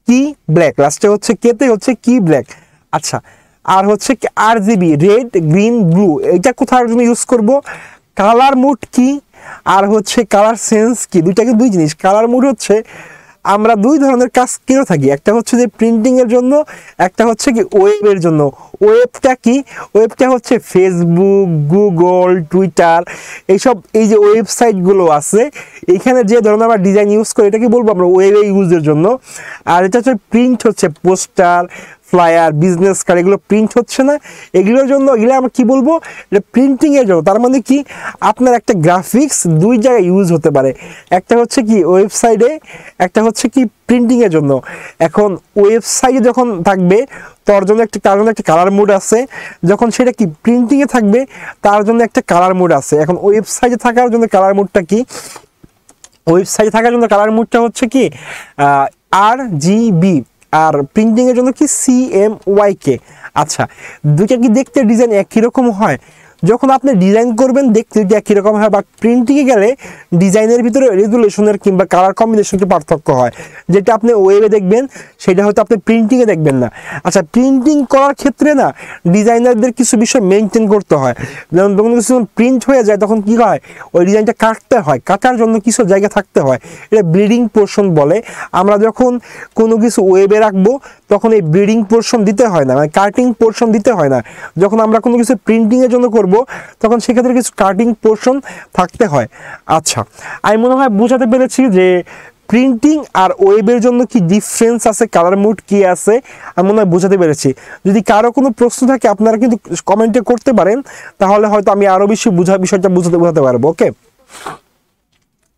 কি ব্ল্যাক, লাস্টে হচ্ছে কেতে হচ্ছে কি ব্ল্যাক। আচ্ছা, আর হচ্ছে RGB, রেড, গ্রিন, ব্লু, এটা কোথার জন্য ইউজ করব? কালার মুড কি আর হচ্ছে কালার সেন্স কি, দুইটাকে দুই জিনিস। কালার মুড হচ্ছে আমরা দুই ধরনের কাজ করে থাকি, একটা হচ্ছে যে প্রিন্টিং এর জন্য, একটা হচ্ছে কি ওয়েবের জন্য। ওয়েবটা কি? ওয়েবটা হচ্ছে ফেসবুক, গুগল, টুইটার, এইসব এই যে ওয়েবসাইটগুলো আছে, এইখানে যে ধরনের আমরা ডিজাইন ইউজ করি এটাকে বলবো আমরা ওয়েবে ইউজের জন্য। আর এটা হচ্ছে প্রিন্ট, হচ্ছে পোস্টার, ফ্লায়ার, বিজনেস কার্ড, এগুলো প্রিন্ট হচ্ছে না, এগুলোর জন্য এগুলো আমরা কি বলবো? এটা প্রিন্টিং এর জন্য। তার মানে কি আপনার একটা গ্রাফিক্স দুই জায়গায় ইউজ হতে পারে, একটা হচ্ছে কি ওয়েবসাইটে, একটা হচ্ছে কি প্রিন্টিং এর জন্য। এখন ওয়েবসাইটে যখন থাকবে তার জন্য একটা কালার মোড আছে, যখন সেটা কি প্রিন্টিং এ থাকবে তার জন্য একটা কালার মোড আছে। এখন ওয়েবসাইটে থাকার জন্য কালার মোডটা কি? ওয়েবসাইটে থাকার জন্য কালার মোডটা হচ্ছে কি RGB, আর প্রিন্টিং এর জন্য কি CMYK। আচ্ছা, দুইটা কি দেখতে ডিজাইন একই রকম হয়? যখন আপনি ডিজাইন করবেন দেখতে একই রকম হয়, বাট প্রিন্টিংয়ে গেলে ডিজাইনের ভিতরে রেজুলেশনের কিংবা কালার কম্বিনেশনের পার্থক্য হয়, যেটা আপনি ওয়েবে দেখবেন সেটা হয়তো আপনি প্রিন্টিংয়ে দেখবেন না। আচ্ছা, প্রিন্টিং করার ক্ষেত্রে না ডিজাইনারদের কিছু বিষয় মেনটেন করতে হয়, যেমন যখন কিছু প্রিন্ট হয়ে যায় তখন কি হয়, ওই ডিজাইনটা কাটতে হয়, কাটার জন্য কিছু জায়গা থাকতে হয়, এটা ব্লিডিং পোর্শন বলে। আমরা যখন কোনো কিছু ওয়েবে রাখবো তখন এই ব্লিডিং পোর্শন দিতে হয় না, মানে কাটিং পোর্শন দিতে হয় না। যখন আমরা কোনো কিছু প্রিন্টিংয়ের জন্য করব তখন সেক্ষেত্রে কিছু কাটিং পোর্শন থাকতে হয়। আচ্ছা, আমি মনে হয় বোঝাতে পেরেছি যে প্রিন্টিং আর ওয়েবের জন্য কি ডিফারেন্স আছে, কালার মোড কি আছে, আমি মনে হয় বোঝাতে পেরেছি। যদি কারো কোনো প্রশ্ন থাকে আপনারা কিন্তু কমেন্টে করতে পারেন, তাহলে হয়তো আমি আরও বেশি বিষয়টা বোঝাতে পারবো। ওকে,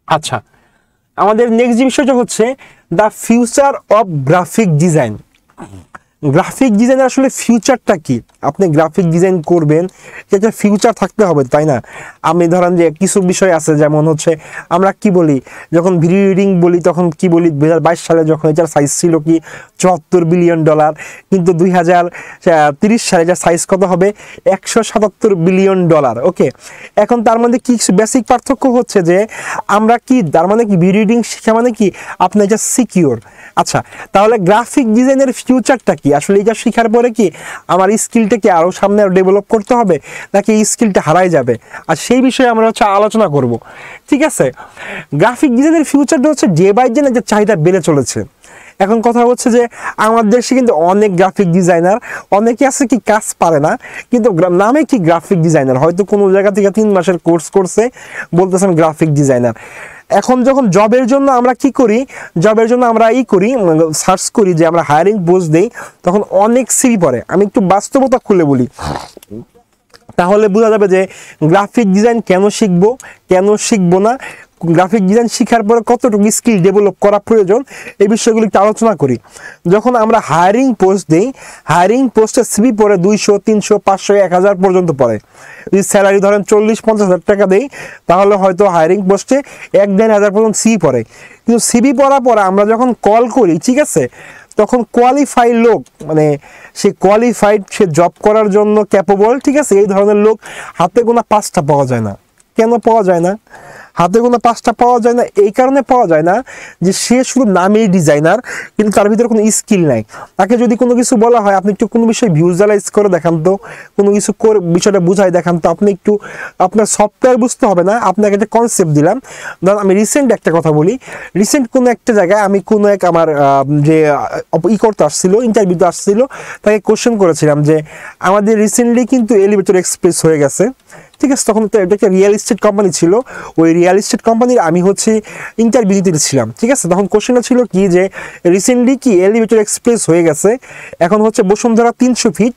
আচ্ছা, আমাদের নেক্সট যে বিষয়টা হচ্ছে the future of graphic design. Graphic ডিজাইনের আসলে ফিউচারটা কি? আপনি গ্রাফিক ডিজাইন করবেন, একটা ফিউচার থাকতে হবে, তাই না? আমি ধরেন যে কিছু বিষয় আছে, যেমন হচ্ছে আমরা কি বলি যখন ভিডিও রিডিং বলি তখন কি বলি 2022 সালে যখন এটার সাইজ ছিল কি $74 বিলিয়ন, কিন্তু 2030 সালে এটার সাইজ কত হবে? $177 বিলিয়ন। ওকে, এখন তার মধ্যে কি বেসিক পার্থক্য হচ্ছে যে আমরা কি তার মানে কি ভিডিও রিডিং শিখা মানে কি আপনি এটা সিকিউর। আচ্ছা, তাহলে গ্রাফিক ডিজাইনের ফিউচারটা কি? আসলে এটা শেখার পরে কি আমার স্কিলটাকে আরও সামনে ডেভেলপ করতে হবে, নাকি এই স্কিলটা হারাই যাবে? আর সেই বিষয়ে আমরা হচ্ছে আলোচনা করব। ঠিক আছে, গ্রাফিক ডিজাইনের ফিউচারটা হচ্ছে ডে বাই ডে যে চাহিদা বেড়ে চলেছে। এখন কথা হচ্ছে যে আমাদের দেশে কিন্তু অনেক গ্রাফিক ডিজাইনার, অনেকে আছে কি কাজ পারে না, কিন্তু নামে কি গ্রাফিক ডিজাইনার, হয়তো কোনো জায়গা থেকে 3 মাসের কোর্স করছে, বলতেছেন গ্রাফিক ডিজাইনার। এখন যখন জবের জন্য আমরা কি করি, জবের জন্য আমরা সার্চ করি যে আমরা হায়ারিং পোস্ট দেই, তখন অনেক সিভি পড়ে। আমি একটু বাস্তবতা খুলে বলি, তাহলে বোঝা যাবে যে গ্রাফিক ডিজাইন কেন শিখবো, কেন শিখবো না, গ্রাফিক ডিজাইন শেখার পরে কতটুকু স্কিল ডেভেলপ করা প্রয়োজন, এই বিষয়গুলো একটু আলোচনা করি। যখন আমরা হায়ারিং পোস্ট দিই, হায়ারিং পোস্টে সিভি পড়ে 200, 300, 500, 1000 পর্যন্ত পড়ে। যদি স্যালারি ধরেন 40-50 হাজার টাকা দেই, তাহলে হয়তো হায়ারিং পোস্টে 1-1.5 হাজার পর্যন্ত সিভি পড়ে। কিন্তু সিভি পড়ার পরে আমরা যখন কল করি, ঠিক আছে, তখন কোয়ালিফাইড লোক, মানে সে কোয়ালিফাইড, সে জব করার জন্য ক্যাপেবল, ঠিক আছে, এই ধরনের লোক হাতে গোনা 5টা পাওয়া যায় না। কেন পাওয়া যায় না? হাতে গোনা 5টা পাওয়া যায় না এই কারণে পাওয়া যায় না যে সে শুধু নামেই ডিজাইনার, কিন্তু তার ভিতরে কোনো স্কিল নাই। তাকে যদি কোনো কিছু বলা হয় আপনি একটু কোনো বিষয় ভিজুয়ালাইজ করে দেখান তো, কোনো কিছু করে বিষয়টা বুঝাই দেখান তো, আপনি একটু আপনার সফটওয়্যার বুঝতে হবে না, আপনাকে একটা কনসেপ্ট দিলাম। ধরুন আমি রিসেন্ট একটা কথা বলি, রিসেন্ট কোনো একটা জায়গায় আমি কোনো এক আমার যে করতে আসছিল, ইন্টারভিউতে আসছিল, তাকে কোশ্চেন করেছিলাম যে আমাদের রিসেন্টলি কিন্তু এলিভেটর এক্সপ্রেস হয়ে গেছে, ঠিক আছে। তখন তো এটা একটা রিয়েল এস্টেট কোম্পানি ছিল, ওই রিয়েল এস্টেট কোম্পানির আমি হচ্ছে ইন্টারভিউ দিতে ছিলাম, ঠিক আছে। তখন কোশ্চেনটা ছিল কি যে রিসেন্টলি কি এলিভেটর এক্সপ্রেস হয়ে গেছে, এখন হচ্ছে বসুন্ধরা 300 ফিট,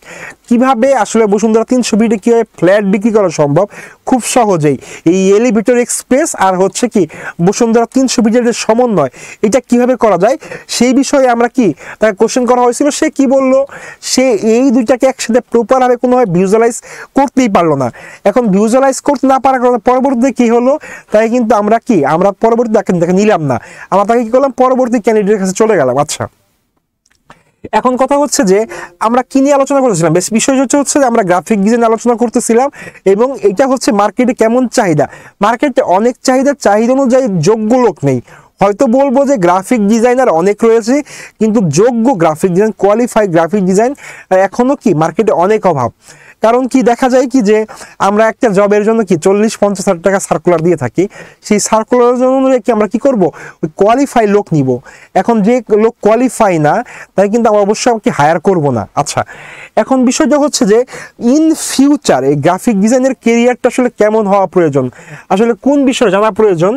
কিভাবে আসলে বসুন্ধরা 300 ফিটে কীভাবে ফ্ল্যাট বিক্রি করা সম্ভব খুব সহজেই, এই এলিভেটর এক্সপ্রেস আর হচ্ছে কি বসুন্ধরা 300 ফিটের যে সমন্বয়, এটা কিভাবে করা যায় সেই বিষয়ে আমরা কি তাকে কোশ্চেন করা হয়েছিল। সে কি বলল, সে এই দুইটাকে একসাথে প্রপারভাবে কোনোভাবে ভিজুয়ালাইজ করতেই পারলো না। এখন ভিজুয়ালাইজ করতে না পারার কারণে পরবর্তীতে কি হলো, তাই কিন্তু আমরা পরবর্তীতে তাকে নিলাম না, আমরা তাকে কি করলাম, পরবর্তী ক্যান্ডিডেটের কাছে চলে গেলাম। আচ্ছা, এখন কথা হচ্ছে যে আমরা কি নিয়ে আলোচনা করতেছিলাম, বেশ বিষয় হচ্ছে যে আমরা গ্রাফিক ডিজাইন আলোচনা করতেছিলাম, এবং এটা হচ্ছে মার্কেটে কেমন চাহিদা, মার্কেটে অনেক চাহিদা অনুযায়ী যোগ্য লোক নেই। হয়তো বলবো যে গ্রাফিক ডিজাইনার অনেক রয়েছে, কিন্তু যোগ্য graphic design, qualified graphic design এখনো কি মার্কেটে অনেক অভাব। কারণ কি দেখা যায় কি যে আমরা একটা জবের জন্য কি 40-50 হাজার টাকা সার্কুলার দিয়ে থাকি, সেই সার্কুলারের জন্য কি আমরা কি করব, ওই কোয়ালিফাই লোক নিব। এখন যে লোক কোয়ালিফাই না তাই কিন্তু আমরা অবশ্যই আমাকে হায়ার করব না। আচ্ছা, এখন বিষয়টা হচ্ছে যে ইন ফিউচার এই গ্রাফিক ডিজাইনের কেরিয়ারটা আসলে কেমন হওয়া প্রয়োজন, আসলে কোন বিষয়ে জানা প্রয়োজন।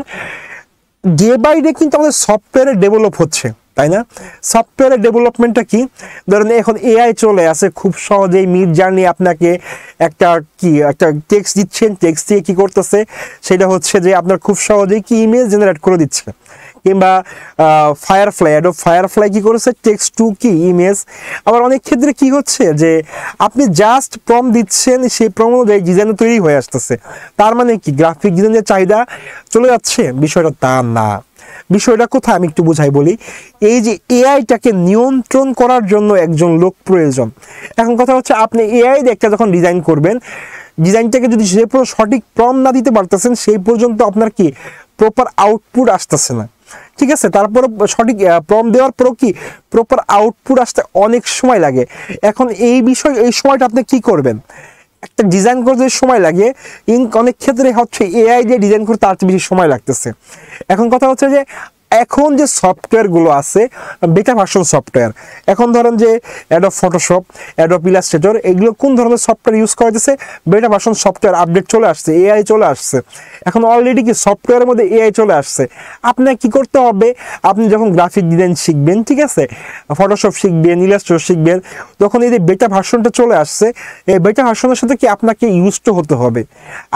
ডে বাই ডে কিন্তু আমাদের সফটওয়্যারে ডেভেলপ হচ্ছে, তাই না? সফটওয়্যারের ডেভেলপমেন্টটা কি, ধরেন এখন এআই চলে আসে, খুব সহজেই মিড জার্নি আপনাকে একটা টেক্সট দিচ্ছেন, টেক্সট দিয়ে কী করতেছে সেটা হচ্ছে যে আপনার খুব সহজেই কি ইমেজ জেনারেট করে দিচ্ছে, কিংবা ফায়ারফ্লাই কি করেছে, টেক্সট টু কি ইমেজ। আবার অনেক ক্ষেত্রে কি হচ্ছে যে আপনি জাস্ট প্রম্পট দিচ্ছেন, সেই প্রম্পট অনুযায়ী ডিজাইন তৈরি হয়ে আসতেছে। তার মানে কি গ্রাফিক ডিজাইনের চাহিদা চলে যাচ্ছে? বিষয়টা তা না। বিষয়টা কোথায় আমি একটু বুঝাই বলি। এই যে এআইটাকে নিয়ন্ত্রণ করার জন্য একজন লোক প্রয়োজন। এখন কথা হচ্ছে আপনি এআই দিয়ে একটা যখন ডিজাইন করবেন, ডিজাইনটাকে যদি যে পুরো সঠিক প্রম্পট না দিতে পারতেছেন সেই পর্যন্ত আপনার কি প্রপার আউটপুট আসতেছে না, ঠিক আছে। তারপরে সঠিক প্রম্পট দেওয়ার পরেও কি প্রপার আউটপুট আসতে অনেক সময় লাগে। এখন এই সময়টা আপনি কি করবেন, একটা ডিজাইন করতে সময় লাগে, অনেক ক্ষেত্রে হচ্ছে এআই দিয়ে ডিজাইন করতে তার চেয়ে বেশি সময় লাগতেছে। এখন কথা হচ্ছে যে এখন যে সফটওয়্যারগুলো আছে বেটা ভার্সন সফটওয়্যার, এখন ধরেন যে অ্যাডোব ফটোশপ, অ্যাডোব ইলাস্ট্রেটর, এগুলো কোন ধরনের সফটওয়্যার ইউজ করা যাচ্ছে, বেটা ভার্সন সফটওয়্যার আপডেট চলে আসছে, এআই চলে আসছে। এখন অলরেডি কি সফটওয়্যারের মধ্যে এআই চলে আসছে। আপনার কি করতে হবে, আপনি যখন গ্রাফিক ডিজাইন শিখবেন, ঠিক আছে, ফটোশপ শিখবেন, ইলাস্ট্রেটর শিখবেন, তখন এই যে বেটা ভার্সনটা চলে আসছে, এই বেটা ভার্সনের সাথে কি আপনাকে ইউজড হতে হবে।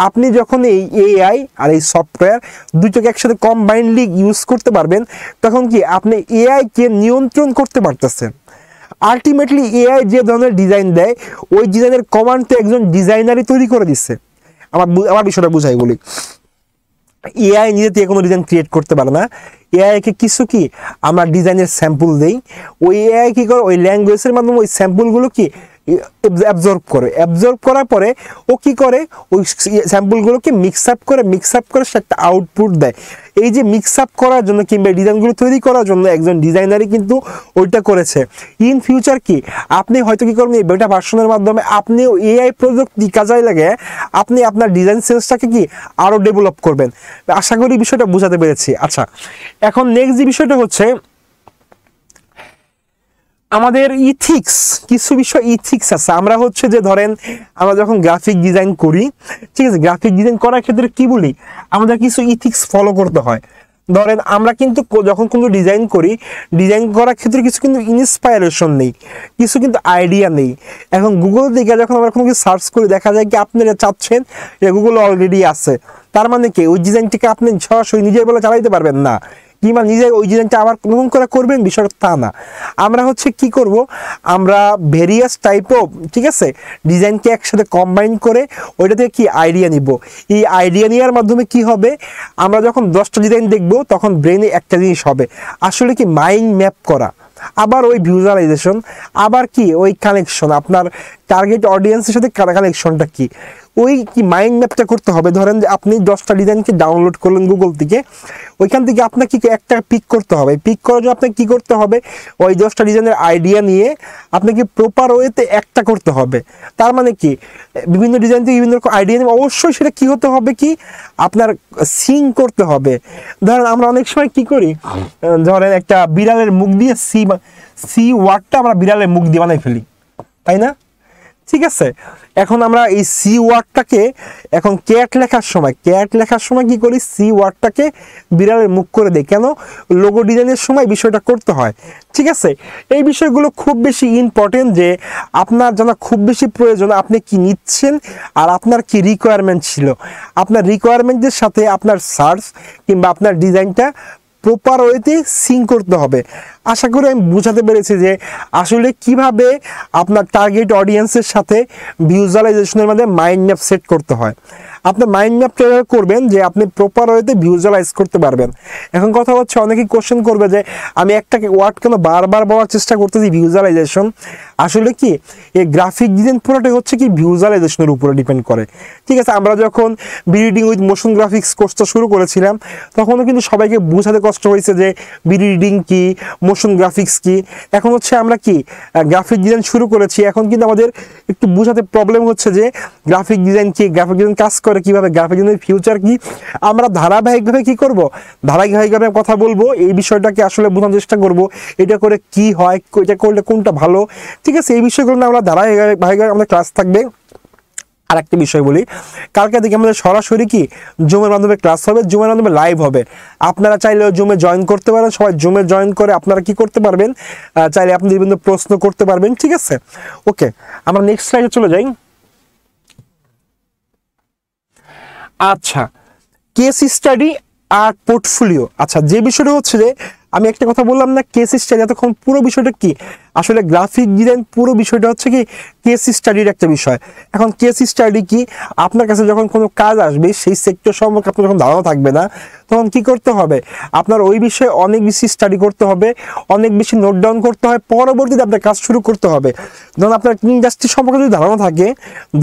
আপনি যখন এই এআই আর এই সফটওয়্যার দুটোকে একসাথে কম্বাইনলি ইউজ করতে পারবেন, তখন কি আপনি এআই কে নিয়ন্ত্রণ করতে পারতেছেন। আলটিমেটলি এআই যে ধরনের ডিজাইন দেয় ওই ডিজাইনের কমান্ড তো একজন ডিজাইনারই তৈরি করে দিচ্ছে। আমার বিষয়টা বুঝাই বলি, এআই নিজে থেকে কোনো ডিজাইন ক্রিয়েট করতে পারে না। এআইকে কিছু কি আমরা ডিজাইনের স্যাম্পল দেই, ওই এআই কি করে ওই ল্যাঙ্গুয়েজের মাধ্যমে ওই স্যাম্পলগুলো কি অ্যাবজর্ব করার পরে ও কি করে ওই স্যাম্পলগুলোকে মিক্স আপ করে সে একটা আউটপুট দেয়। এই যে মিক্স আপ করার জন্য কিংবা ডিজাইনগুলো তৈরি করার জন্য একজন ডিজাইনারই কিন্তু ওইটা করেছে। ইন ফিউচার কি আপনি হয়তো কি করবেন, এই বেটা ভার্সনের মাধ্যমে আপনিও এআই প্রযুক্তি কাজে লাগে আপনি আপনার ডিজাইন সেন্সটাকে কি আরও ডেভেলপ করবেন। আশা করি বিষয়টা বোঝাতে পেরেছি। আচ্ছা, এখন নেক্সট যে বিষয়টা হচ্ছে আমাদের ইথিক্স, কিছু বিষয় ইথিক্স আছে। আমরা হচ্ছে যে ধরেন আমরা যখন গ্রাফিক ডিজাইন করি, ঠিক আছে, গ্রাফিক ডিজাইন করার ক্ষেত্রে কি বলি, আমাদের কিছু ইথিক্স ফলো করতে হয়। ধরেন আমরা কিন্তু যখন কোনো ডিজাইন করি, ডিজাইন করার ক্ষেত্রে কিছু কিন্তু ইন্সপায়ারেশন নেই, কিছু কিন্তু আইডিয়া নেই। এখন গুগল থেকে যখন আমরা কোনো কিছু সার্চ করি দেখা যায় কি আপনারা চাচ্ছেন যে গুগল অলরেডি আছে, তার মানে কি ওই ডিজাইনটিকে আপনি সরাসরি নিজের বলে চালাইতে পারবেন না, কিংবা নিজে ওই ডিজাইনটা আবার নতুন করে করবেন, বিষয়টা তা না। আমরা হচ্ছে কি করব, আমরা ভেরিয়াস টাইপ অফ, ঠিক আছে, ডিজাইনকে একসাথে কম্বাইন করে ওইটা থেকে কি আইডিয়া নিব। এই আইডিয়া নেওয়ার মাধ্যমে কি হবে, আমরা যখন 10টা ডিজাইন দেখব তখন ব্রেনে একটা জিনিস হবে, আসলে কি মাইন্ড ম্যাপ করা, আবার ওই ভিজুয়ালাইজেশন, আবার কি ওই কানেকশন, আপনার টার্গেট অডিয়েন্সের সাথে কানেকশনটা কি, ওই কি মাইন্ড ম্যাপটা করতে হবে। ধরেন যে আপনি 10টা ডিজাইনকে ডাউনলোড করলেন গুগল থেকে, ওইখান থেকে আপনাকে কি একটা পিক করতে হবে, পিক করার জন্য আপনাকে কী করতে হবে, ওই 10টা ডিজাইনের আইডিয়া নিয়ে আপনাকে প্রপার ওয়েতে একটা করতে হবে। তার মানে কি বিভিন্ন ডিজাইন থেকে বিভিন্ন রকম আইডিয়া নিয়ে অবশ্যই সেটা কি হতে হবে, কি আপনার সিং করতে হবে। ধরেন আমরা অনেক সময় কি করি, ধরেন একটা বিড়ালের মুখ দিয়ে সি ওয়ার্ডটা আমরা বিড়ালের মুখ দিয়ে বানাই ফেলি, তাই না? ঠিক আছে, এখন আমরা এই সি ওয়ার্ডটাকে এখন ক্যাট লেখার সময় কি করি, সি ওয়ার্ডটাকে বিড়ালের মুখ করে দেয়। কেন? লোগো ডিজাইনের সময় বিষয়টা করতে হয়। ঠিক আছে, এই বিষয়গুলো খুব বেশি ইম্পর্টেন্ট, যে আপনার জানা খুব বেশি প্রয়োজন আপনি কি নিচ্ছেন আর আপনার কি রিকোয়ারমেন্ট ছিল। আপনার রিকোয়ারমেন্টের সাথে আপনার সার্চ কিংবা আপনার ডিজাইনটা প্রপার ওয়েতে সিঙ্ক করতে হবে। আশা করি আমি বোঝাতে পেরেছি যে আসলে কিভাবে আপনার টার্গেট অডিয়েন্সের সাথে ভিজুয়ালাইজেশনের মধ্যে মাইন্ড ম্যাপ সেট করতে হয়। আপনার মাইন্ড ম্যাপটা করবেন যে আপনি প্রপার ওয়েতে ভিজুয়ালাইজ করতে পারবেন। এখন কথা হচ্ছে অনেকেই কোশ্চেন করবে যে আমি একটা ওয়ার্ড কেন বারবার বলার চেষ্টা করতেছি ভিজুয়ালাইজেশন। আসলে কি এই গ্রাফিক ডিজাইন পুরোটাই হচ্ছে কি ভিজুয়ালাইজেশনের উপরে ডিপেন্ড করে। ঠিক আছে, আমরা যখন বিডিং উইথ মোশন গ্রাফিক্স কোর্সটা শুরু করেছিলাম তখনও কিন্তু সবাইকে বোঝাতে কষ্ট হয়েছে যে বিডিং কি, মোশন গ্রাফিক্স কি। এখন হচ্ছে আমরা কি গ্রাফিক ডিজাইন শুরু করেছি, এখন কিন্তু আমাদের একটু বোঝাতে প্রবলেম হচ্ছে যে গ্রাফিক ডিজাইন কি, গ্রাফিক ডিজাইন কাজ করে কিভাবে, গ্রাফিক ডিজাইনের ফিউচার কি। আমরা ধারাবাহিকভাবে কি করব, ধারাবাহিকভাবে কথা বলবো, এই বিষয়টাকে আসলে বোঝানোর চেষ্টা করব, এটা করে কি হয়, এটা করলে কোনটা ভালো। ঠিক আছে, এই বিষয়গুলো না আমরা ধারাবাহিকভাবে আমাদের ক্লাস থাকবে। আর একটা বিষয় বলি, কালকে থেকে আমাদের সরাসরি কি জুমের মাধ্যমে ক্লাস হবে, জুমের মাধ্যমে লাইভ হবে। আপনারা চাইলে জুমে জয়েন করতে পারেন, সবাই জুমে জয়েন করে আপনারা কি করতে পারবেন, চাইলে আপনি বিভিন্ন প্রশ্ন করতে পারবেন। ঠিক আছে, ওকে, আমরা নেক্সট স্লাইডে চলে যাই। আচ্ছা, কেস স্টাডি আর পোর্টফোলিও। আচ্ছা, যে বিষয়টা হচ্ছে যে আমি একটা কথা বললাম না, কেস স্টাডি, এতক্ষণ পুরো বিষয়টা কি আসলে গ্রাফিক ডিজাইন পুরো বিষয়টা হচ্ছে কি কেস স্টাডির একটা বিষয়। এখন কেস স্টাডি কি, আপনার কাছে যখন কোনো কাজ আসবে সেই সেক্টর সম্পর্কে আপনার যখন ধারণা থাকবে না, তখন কি করতে হবে, আপনার ওই বিষয়ে অনেক বেশি স্টাডি করতে হবে, অনেক বেশি নোট ডাউন করতে হয়, পরবর্তীতে আপনার কাজ শুরু করতে হবে। ধরুন আপনার ইন্ডাস্ট্রি সম্পর্কে যদি ধারণা থাকে,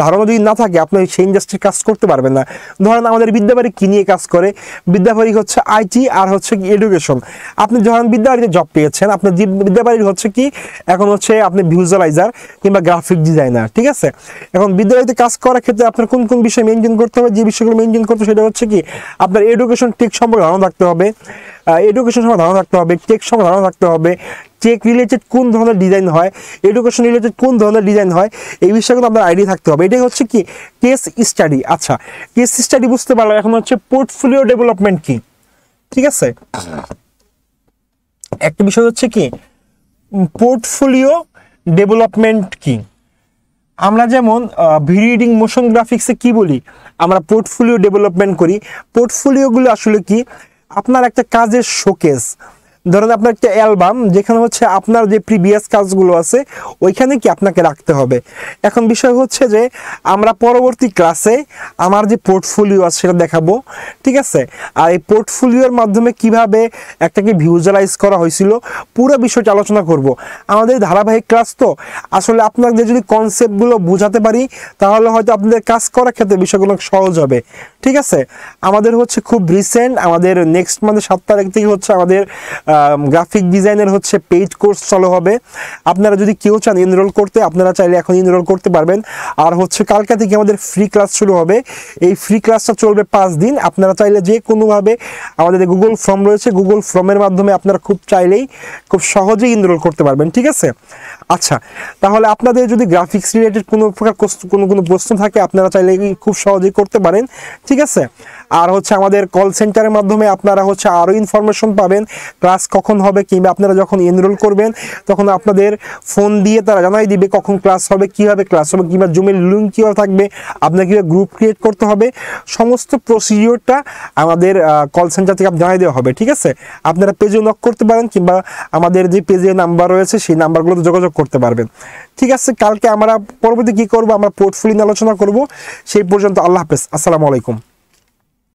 ধারণা যদি না থাকে, আপনি সেই ইন্ডাস্ট্রির কাজ করতে পারবেন না। ধরেন আমাদের বিদ্যাবাড়ি কি নিয়ে কাজ করে, বিদ্যাবাড়ি হচ্ছে আইটি আর হচ্ছে কি এডুকেশন। আপনি যখন বিদ্যাবাড়িতে জব পেয়েছেন, আপনার বিদ্যাবাড়ির হচ্ছে কি এখন হচ্ছে আপনি ভিজুয়ালাইজার কিংবা গ্রাফিক ডিজাইনার, ঠিক আছে। এখন বিদ্যালয়তে কাজ করার ক্ষেত্রে আপনার কোন কোন বিষয় মেনটেন করতে হবে, যে বিষয়গুলো মেনটেন করতে সেটা হচ্ছে কি আপনার এডুকেশন টেক সম্পর্কে ধারণা থাকতে হবে, এডুকেশন সম্পর্কে ধারণা থাকতে হবে, টেক সম্পর্কে ধারণা থাকতে হবে, টেক রিলেটেড কোন ধরনের ডিজাইন হয়, এডুকেশন রিলেটেড কোন ধরনের ডিজাইন হয়, এই বিষয়গুলো আপনার আইডিয়া থাকতে হবে। এটাই হচ্ছে কি কেস স্টাডি। আচ্ছা, কেস স্টাডি বুঝতে পারলাম, এখন হচ্ছে পোর্টফোলিও ডেভেলপমেন্ট কি, ঠিক আছে। একটা বিষয় হচ্ছে কি পোর্টফোলিও ডেভেলপমেন্ট কি। আমরা যেমন ভিডিও এডিটিং মোশন গ্রাফিক্সে কি বলি, আমরা পোর্টফোলিও ডেভেলপমেন্ট করি। পোর্টফোলিওগুলো আসলে কি আপনার একটা কাজের শোকেস। ধরেন আপনার একটা অ্যালবাম, যেখানে হচ্ছে আপনার যে প্রিভিয়াস কাজগুলো আছে ওইখানে কি আপনাকে রাখতে হবে। এখন বিষয় হচ্ছে যে আমরা পরবর্তী ক্লাসে আমার যে পোর্টফোলিও আছে সেটা দেখাবো, ঠিক আছে। আর এই পোর্টফোলিওর মাধ্যমে কিভাবে একটাকে ভিজুয়ালাইজ করা হয়েছিল পুরো বিষয়টা আলোচনা করব। আমাদের ধারাবাহিক ক্লাস তো আসলে আপনাদের যদি কনসেপ্টগুলো বোঝাতে পারি তাহলে হয়তো আপনাদের কাজ করার ক্ষেত্রে বিষয়গুলো সহজ হবে, ঠিক আছে। আমাদের হচ্ছে খুব রিসেন্ট, আমাদের নেক্সট মান্থে 7 তারিখ থেকে হচ্ছে আমাদের গ্রাফিক ডিজাইনের হচ্ছে পেইড কোর্স চালু হবে। আপনারা যদি কেউ চান এনরোল করতে, আপনারা চাইলে এখন এনরোল করতে পারবেন। আর হচ্ছে কালকে থেকে আমাদের ফ্রি ক্লাস শুরু হবে। এই ফ্রি ক্লাসটা চলবে 5 দিন। আপনারা চাইলে যে কোনোভাবে আমাদের গুগল ফর্ম রয়েছে, গুগল ফর্মের মাধ্যমে আপনারা খুব চাইলেই খুব সহজেই এনরোল করতে পারবেন, ঠিক আছে। আচ্ছা, তাহলে আপনাদের যদি গ্রাফিক্স রিলেটেড কোনো প্রকার কোনো প্রশ্ন থাকে আপনারা চাইলে খুব সহজেই করতে পারেন, ঠিক আছে। আর হচ্ছে আমাদের কল সেন্টারের মাধ্যমে আপনারা হচ্ছে আরও ইনফরমেশন পাবেন, ক্লাস কখন হবে, কিংবা আপনারা যখন এনরোল করবেন তখন আপনাদের ফোন দিয়ে তারা জানাই দিবে কখন ক্লাস হবে, কীভাবে ক্লাস হবে, কিংবা জুমের লিঙ্ক কীভাবে থাকবে, আপনাকে কীভাবে গ্রুপ ক্রিয়েট করতে হবে, সমস্ত প্রসিডিওরটা আমাদের কল সেন্টার থেকে জানাই দেওয়া হবে, ঠিক আছে। আপনারা পেজে নক করতে পারেন কিংবা আমাদের যে পেজে নাম্বার রয়েছে সেই নাম্বারগুলোতে যোগাযোগ করতে পারবেন, ঠিক আছে। কালকে আমরা পরবর্তী কী করবো, আমরা পোর্টফোলিও নিয়ে আলোচনা করব। সেই পর্যন্ত আল্লাহ হাফেজ, আসসালামু আলাইকুম।